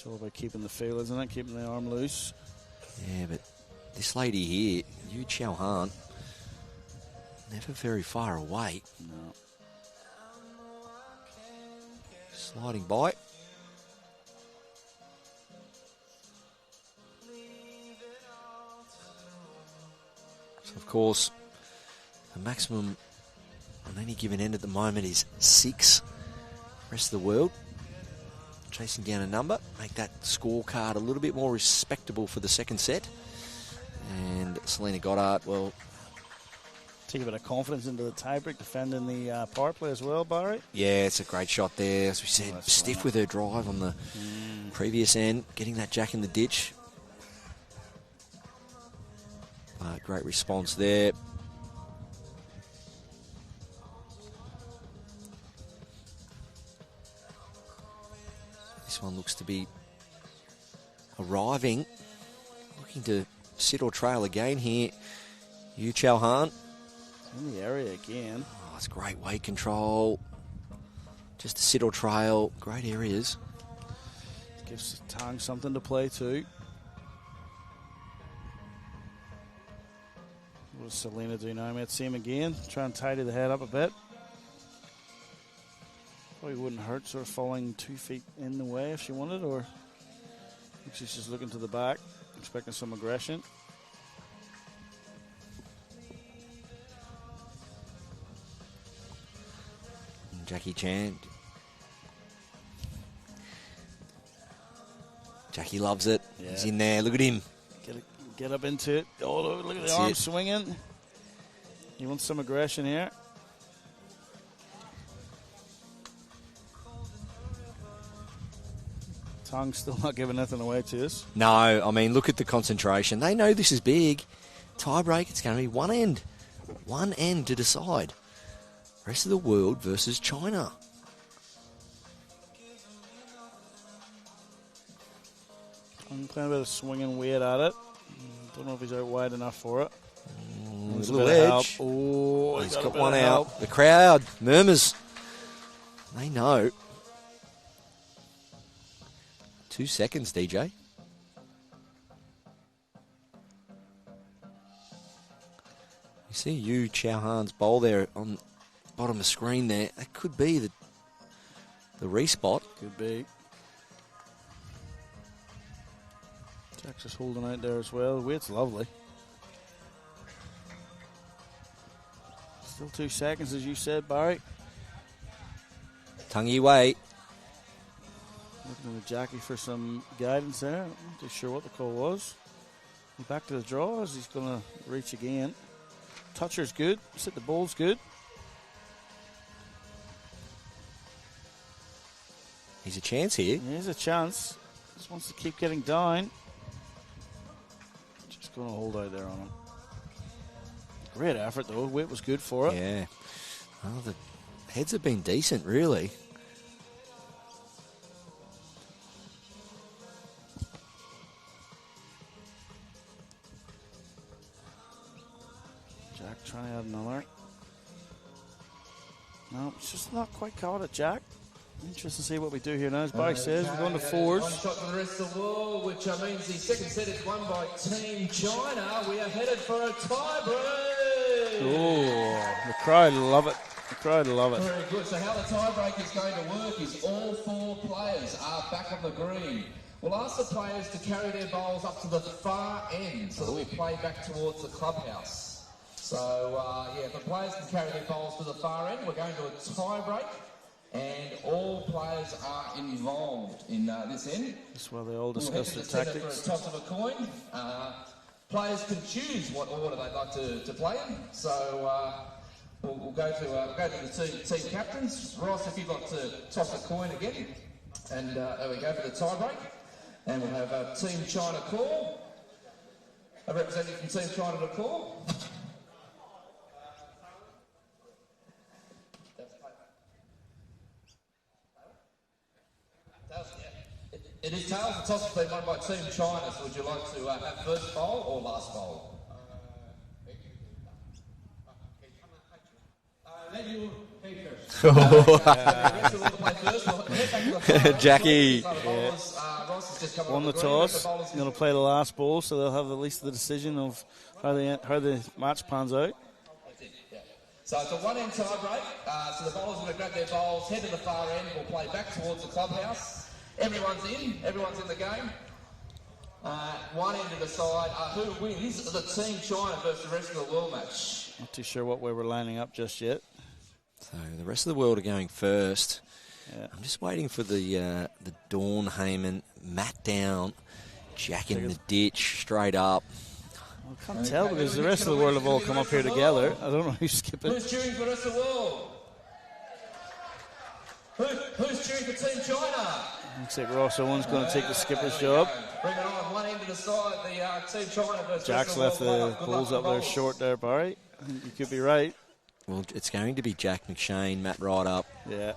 It's all about keeping the feel, isn't it? Keeping the arm loose. Yeah, but this lady here, Yu Chao Han, never very far away. No. Sliding bite. So, of course, the maximum on any given end at the moment is 6. Rest of the world chasing down a number, make that scorecard a little bit more respectable for the second set. And Selena Goddard, well, take a bit of confidence into the tiebreak, defending the power play as well, Barry. yeah, it's a great shot there. As we said, stiff with her drive on the previous end, getting that jack in the ditch. Great response there. This one looks to be arriving, looking to sit or trail again here. Yu Chao Han. In the area again. Oh, it's great weight control. Just a sit or trail. Great areas. Gives Tang something to play to. What does Selena do now? Let's see him again. Try and tidy the head up a bit. Probably wouldn't hurt sort of falling 2 feet in the way if she wanted, or I think she's just looking to the back, expecting some aggression. Jackie Chan. Jackie loves it. Yeah. He's in there. Look at him. Get up into it. Oh, look at the arm swinging. He wants some aggression here. Tong's still not giving nothing away to us. No, I mean, look at the concentration. They know this is big. Tie break, it's going to be one end. One end to decide. Rest of the world versus China. I'm playing a bit of swinging weird at it. Don't know if he's out wide enough for it. There's a little edge. Oh, he's got one out. The crowd murmurs. They know. 2 seconds, DJ. You see Yu Chao Han's bowl there on the bottom of the screen there. That could be the respot. Could be. Jack's just holding out there as well. The weight's lovely. Still 2 seconds, as you said, Barry. Tongue Wei. Looking to Jackie for some guidance there. I'm not too sure what the call was. Back to the draw as he's going to reach again. Toucher's good. Sit the ball's good. He's a chance here. Here's a chance. Just wants to keep getting down. Just going to hold out there on him. Great effort though. Weight was good for it. Yeah. Well, the heads have been decent, really. Jack trying to add another. No, it's just not quite caught it, Jack. Interesting to see what we do here now. As Barry says, we're going to fours. One shot for the rest of the world, which means the second set is won by Team China. We are headed for a tie break. Oh, the crowd love it. The crowd love it. Very good. So how the tie break is going to work is all 4 players are back on the green. We'll ask the players to carry their bowls up to the far end so that we play back towards the clubhouse. So, yeah, the players can carry their bowls to the far end. We're going to a tie break. And all players are involved in this end. That's why they all discuss their tactics. For a toss of a coin. Players can choose what order they'd like to play in. So we'll go to the team captains. Ross, if you'd like to toss a coin again. And there we go for the tie break. And we'll have Team China call. A representative from Team China to call. It is tails. The toss has been won by Team China, so would you like to have first bowl or last bowl? Jackie. Won the toss. Going to play the last ball, so they'll have at least the decision of how the match pans out. So it's a one-end tie break. So the bowlers are going to grab their bowls, head to the far end, we'll play back towards the clubhouse. Everyone's in the game. One end to the side. Who wins the Team China versus the rest of the world match? Not too sure what way we're lining up just yet. So the rest of the world are going first. Yeah. I'm just waiting for the Dawn Heyman, Matt down, Jack in the ditch, straight up. I can't tell because the rest of the world have all come up here together. I don't know who's skipping. Who's cheering for the rest of the world? Who's cheering for Team China? Looks like Ross Owen's going to take the skipper's job. Bring it on, one end to the side, the Team China versus Jack's left the balls up there short there, Barry. You could be right. Well, it's going to be Jack McShane, Matt right up. Yeah.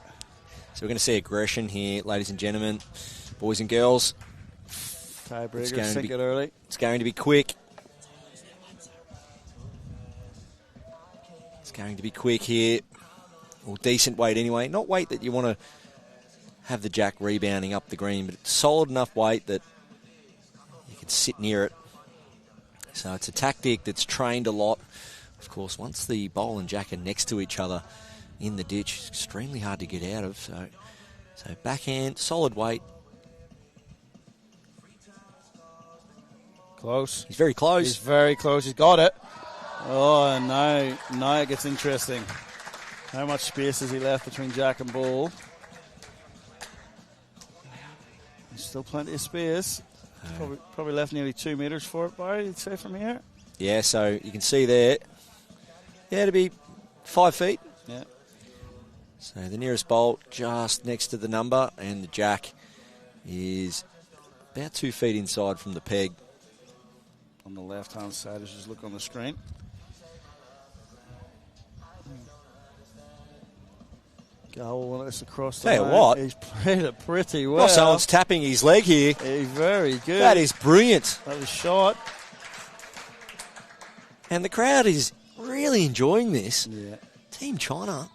So we're going to see aggression here, ladies and gentlemen, boys and girls. Tiebreaker, sink it early. It's going to be quick. It's going to be quick here. Well, decent weight anyway. Not weight that you want to have the Jack rebounding up the green, but it's solid enough weight that you can sit near it. So it's a tactic that's trained a lot. Of course, once the bowl and Jack are next to each other in the ditch, it's extremely hard to get out of. So backhand, solid weight. Close. He's very close. He's very close. He's got it. Oh, and now it gets interesting. How much space has he left between Jack and Bull? There's still plenty of space. Probably left nearly 2 meters for it, Barry, you'd say, from here. Yeah, so you can see there. Yeah, to be 5 feet. Yeah. So the nearest bolt just next to the number, and the Jack is about 2 feet inside from the peg. On the left-hand side, as you just look on the screen. Gowell went us across the line. Tell you what. He's played it pretty well. Ross Owen's tapping his leg here. He's very good. That is brilliant. That was shot. And the crowd is really enjoying this. Yeah. Team China.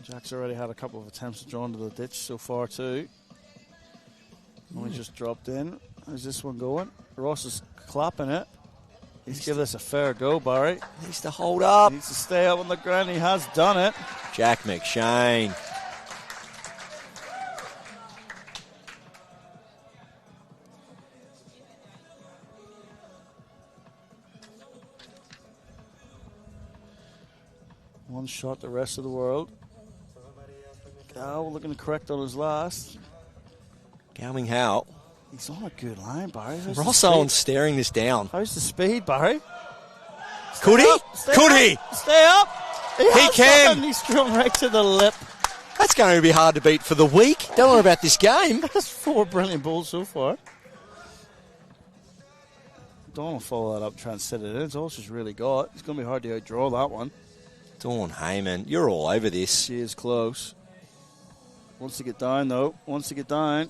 Jack's already had a couple of attempts to draw into the ditch so far too. Only just dropped in. How's this one going? Ross is clapping it. He's give this a fair go, Barry. Needs to hold up. Needs to stay up on the ground. He has done it. Jack McShane. One shot the rest of the world. Gao looking correct on his last. Gao Ming Hao. He's on a good line, Barry. How's Ross the Owen's speed? staring this down. How's the speed, Barry? Could he? Could he? Stay up. He can. And he's thrown right to the lip. That's going to be hard to beat for the week. Don't worry about this game. That's 4 brilliant balls so far. Don't want to follow that up, try and set it in. It's all she's really got. It's going to be hard to outdraw that one. Dawn Heyman, you're all over this. She is close. Wants to get down, though. Wants to get down.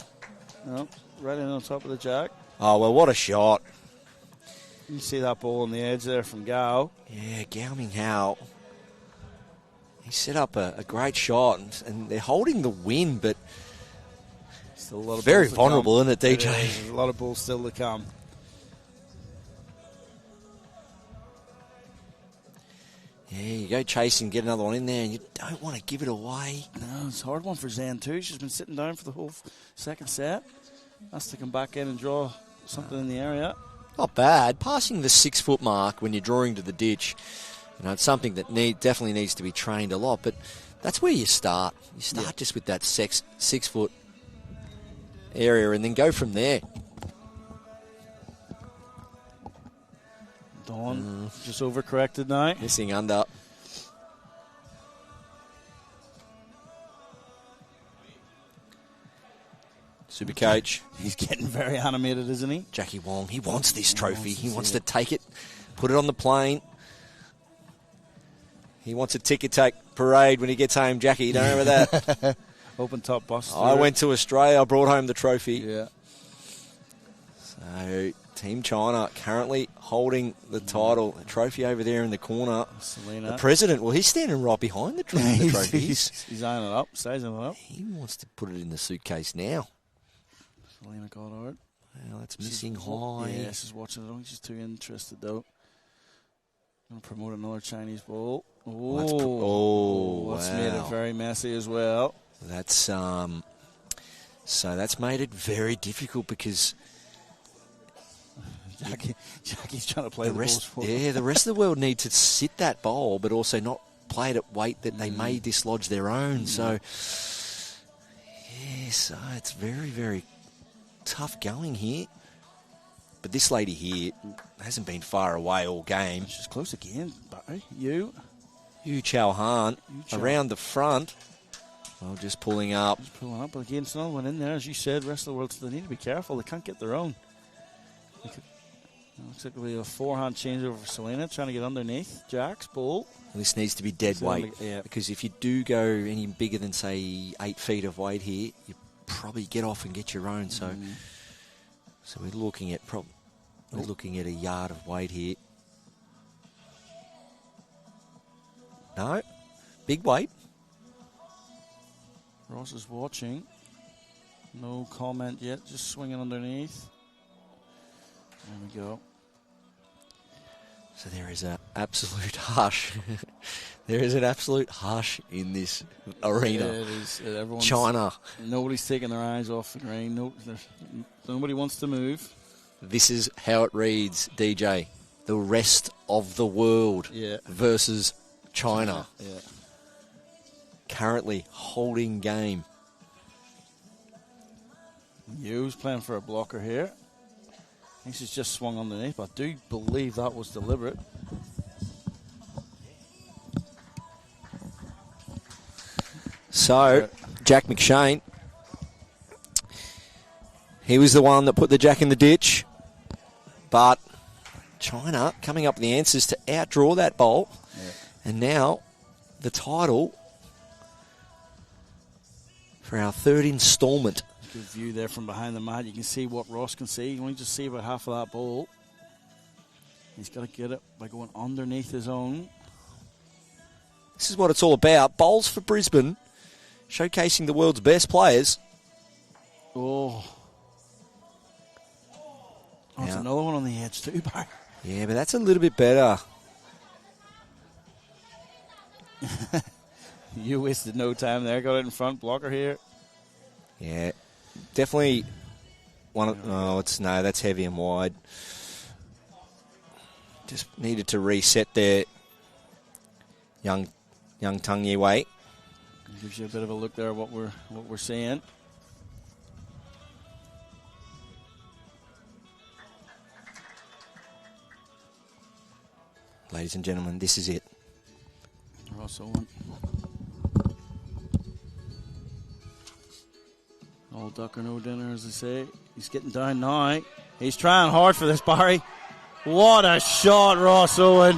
No, right in on top of the Jack. Oh, well, what a shot. You see that ball on the edge there from Gao. Yeah, Gao Ming Hao. He set up a great shot, and they're holding the win, but Still a lot of very balls to vulnerable, come. isn't it, DJ? There's a lot of balls still to come. Yeah, you go chasing, get another one in there, and you don't want to give it away. No, it's a hard one for Zan too. She's been sitting down for the whole second set. Has to come back in and draw something in the area. Not bad. Passing the 6 foot mark when you're drawing to the ditch, it's something that definitely needs to be trained a lot, but that's where you start. You start just with that 6 foot area and then go from there. Dawn just overcorrected now. Missing under. Super coach. He's getting very animated, isn't he? Jackie Wong, he wants this trophy. He wants to take it, put it on the plane. He wants a ticker-take parade when he gets home, Jackie. You don't remember that? Open top bus. I went to Australia. I brought home the trophy. Yeah. So Team China currently holding the title. The trophy over there in the corner. Selena. The president, well, he's standing right behind the trophies. He's eyeing it up, sizing it up. He wants to put it in the suitcase now. Selena Goddard. Well, that's missing high. Yeah, she's watching it. I don't think she's too interested, though. Going to promote another Chinese bowl. That's made it very messy as well. That's so that's made it very difficult because Jackie's trying to play the rest. balls for The rest of the world need to sit that bowl, but also not play it at weight that they may dislodge their own. So it's very, very tough going here. But this lady here hasn't been far away all game. She's close again, Barry. Yu Chao Han around the front. Well, just pulling up. But again, it's another one in there. As you said, rest of the world, so they need to be careful. They can't get their own. Looks like it'll be a forehand changeover for Selena, trying to get underneath Jack's ball. This needs to be dead weight. Because if you do go any bigger than, say, 8 feet of weight here, you probably get off and get your own. So we're looking at a yard of weight here. No, big weight. Ross is watching. No comment yet, just swinging underneath. There we go. So there is an absolute hush. There is an absolute hush in this arena. Yeah, it is. China. Nobody's taking their eyes off the green. Nobody wants to move. This is how it reads, DJ. The rest of the world versus China. Yeah. Currently holding game. Yu's playing for a blocker here. I think she's just swung underneath, but I do believe that was deliberate. So, Jack McShane, he was the one that put the jack in the ditch, but China coming up with the answers to outdraw that bowl, and now the title for our third instalment. Good view there from behind the mat. You can see what Ross can see. You only just see about half of that bowl. He's got to get it by going underneath his own. This is what it's all about. Bowls for Brisbane, showcasing the world's best players. Oh, that's another one on the edge too, Barry. Yeah, but that's a little bit better. You wasted no time there. Got it in front. Blocker here. Yeah, definitely one of... that's heavy and wide. Just needed to reset there. Young Tang Ye Wei. Gives you a bit of a look there at what we're seeing. Ladies and gentlemen, this is it. Ross Owen. All duck or no dinner, as they say. He's getting down now. He's trying hard for this, Barry. What a shot, Ross Owen.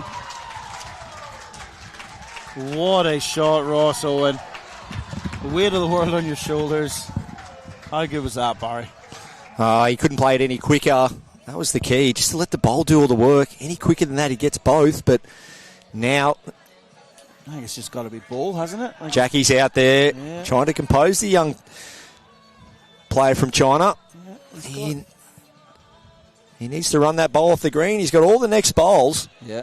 What a shot, Ross Owen. The weight of the world on your shoulders. How good was that, Barry? He couldn't play it any quicker. That was the key, just to let the bowl do all the work. Any quicker than that, he gets both. But now... I think it's just got to be ball, hasn't it? Jackie's out there trying to compose the young player from China. He needs to run that bowl off the green. He's got all the next bowls. Yeah.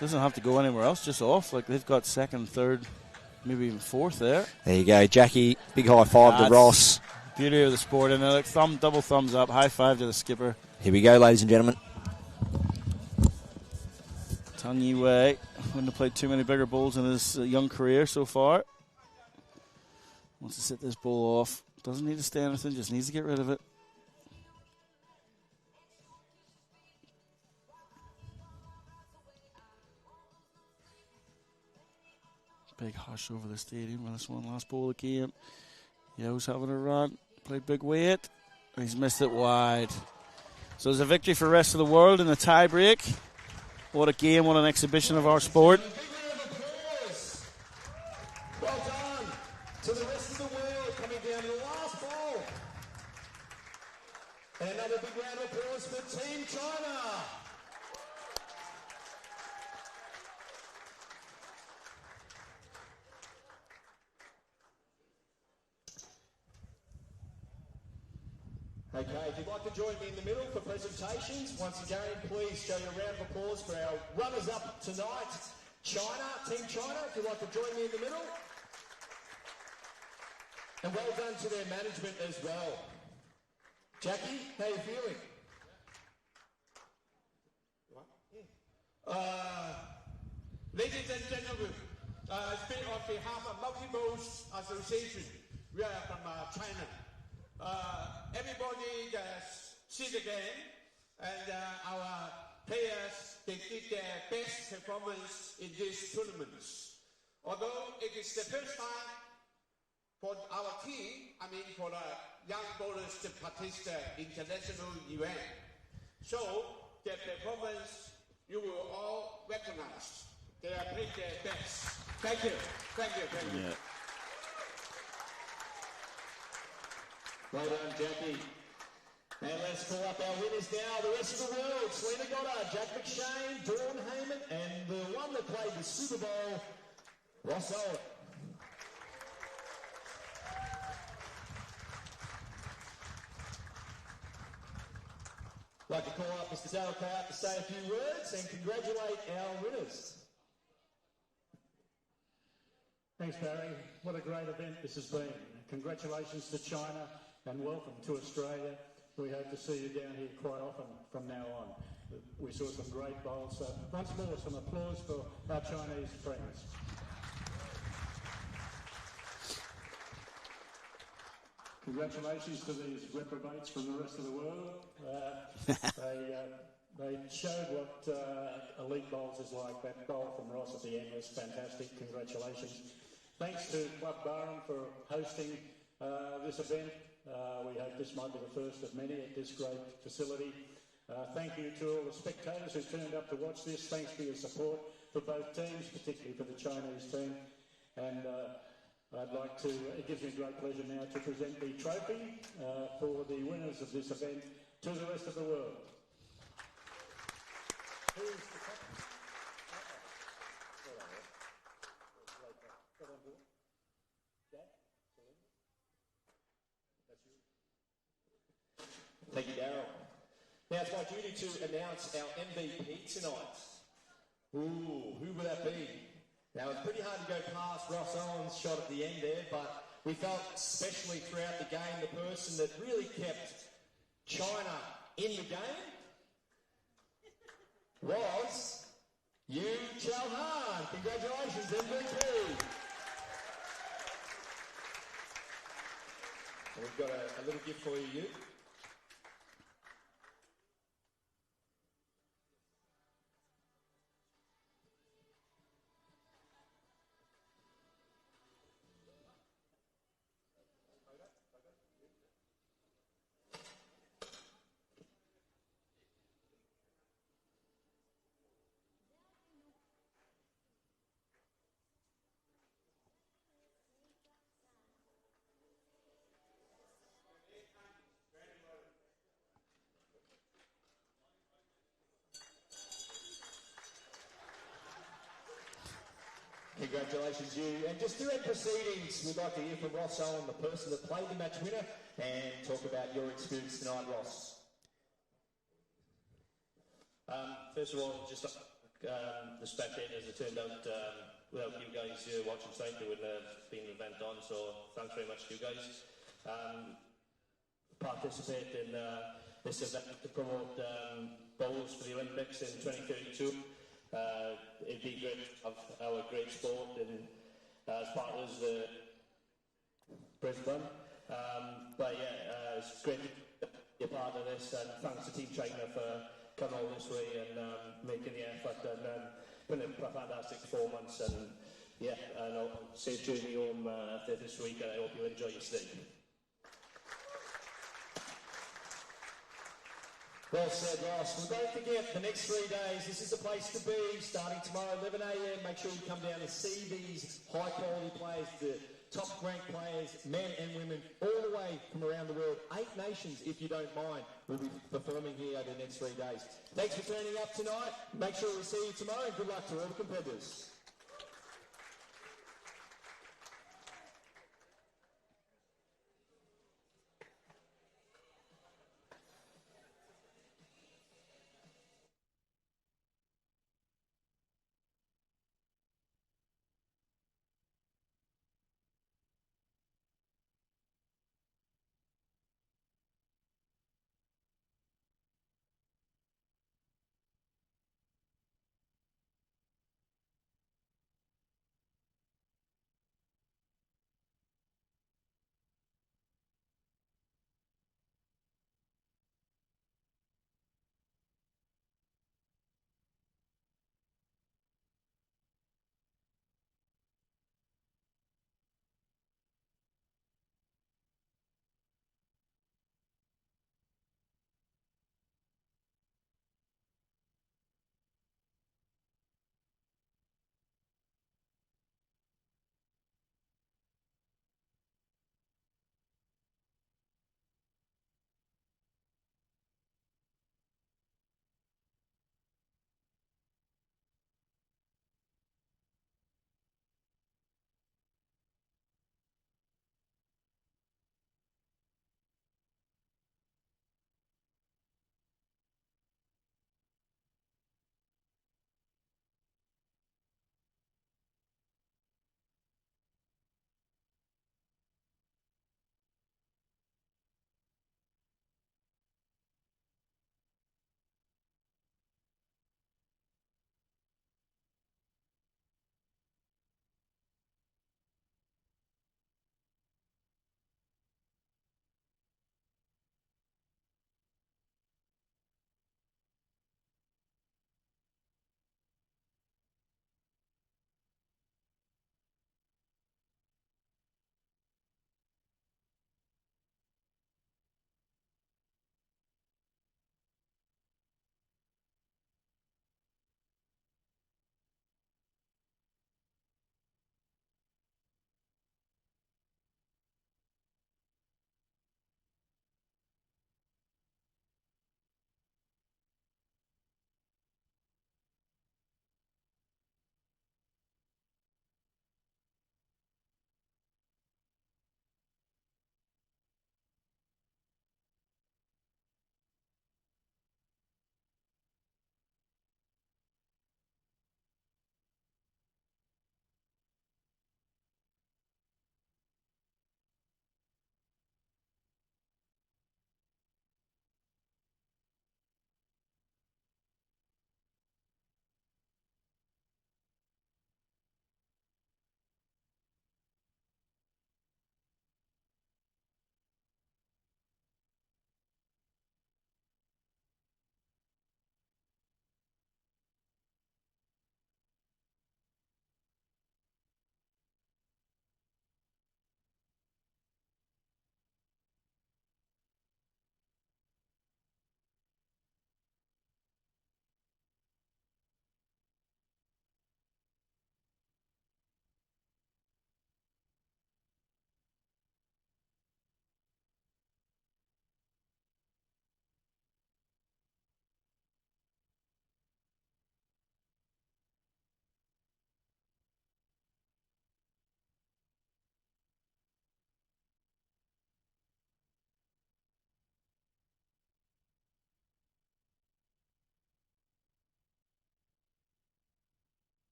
Doesn't have to go anywhere else, just off. Like they've got second, third, maybe even fourth there. There you go, Jackie. Big high five to Ross. Beauty of the sport. And like double thumbs up, high five to the skipper. Here we go, ladies and gentlemen. Tang Ye Wei wouldn't have played too many bigger bowls in his young career so far. Wants to sit this bowl off. Doesn't need to stay anything, just needs to get rid of it. Big hush over the stadium with this one last bowl of the game. Yo's having a run. Played big weight. He's missed it wide. So there's a victory for the rest of the world in the tie break. What a game, what an exhibition of our sport. Well done to the rest of the world coming down to the last bowl. And have a big round of applause for Team China. Okay, if you'd like to join me in the middle for presentations, once again, please show you a round of applause for our runners-up tonight, China, Team China, if you'd like to join me in the middle. And well done to their management as well. Jackie, how are you feeling? Ladies and gentlemen, speak on behalf of Multiple Association. We are from China. Everybody see the game, and our players, they did their best performance in these tournaments. Although it is the first time for our team, for the young bowlers to participate in international event. So, their performance, you will all recognize. They have played their best. Thank you. Thank you. Thank you. Yeah. Well done, Jackie. And let's call up our winners now, the rest of the world. Selena Goddard, Jack McShane, Dawn Heyman, and the one that played the Super Bowl, Ross Owen. I'd like to call up Mr. Zalakar to say a few words and congratulate our winners. Thanks, Barry. What a great event this has been. Congratulations to China and welcome to Australia. We hope to see you down here quite often from now on. We saw some great bowls, so once more some applause for our Chinese friends. Congratulations to these reprobates from the rest of the world. They showed what elite bowls is like. That bowl from Ross at the end was fantastic. Congratulations. Thanks to Club Barham for hosting this event. We hope this might be the first of many at this great facility. Thank you to all the spectators who turned up to watch this. Thanks for your support for both teams, particularly for the Chinese team. And it gives me great pleasure now to present the trophy for the winners of this event to the rest of the world. Thank you, Darryl. Now it's my duty to announce our MVP tonight. Ooh, who would that be? Now it's pretty hard to go past Ross Owen's shot at the end there, but we felt especially throughout the game the person that really kept China in the game was Yu Chauhan. Congratulations, MVP. And we've got a little gift for you, Yu. Congratulations, you. And just throughout proceedings, we'd like to hear from Ross Owen, the person that played the match winner, and talk about your experience tonight, Ross. First of all, just the spectators, it turned out without you guys watching tonight, there wouldn't have been an event on, so thanks very much to you guys. Participate in this event to promote bowls for the Olympics in 2032. It'd be great to have our great sport and as part of Brisbane. But yeah, it's great to be a part of this, and thanks to Team China for coming all this way and making the effort and putting in a fantastic performance. And yeah, and I'll safe journey home after this week, and I hope you enjoy your stay. Well said, Ross. Well, don't forget, the next 3 days, this is the place to be. Starting tomorrow, 11 a.m. Make sure you come down and see these high-quality players. The top-ranked players, men and women, all the way from around the world. 8 nations, if you don't mind, will be performing here over the next 3 days. Thanks for turning up tonight. Make sure we see you tomorrow, and good luck to all the competitors.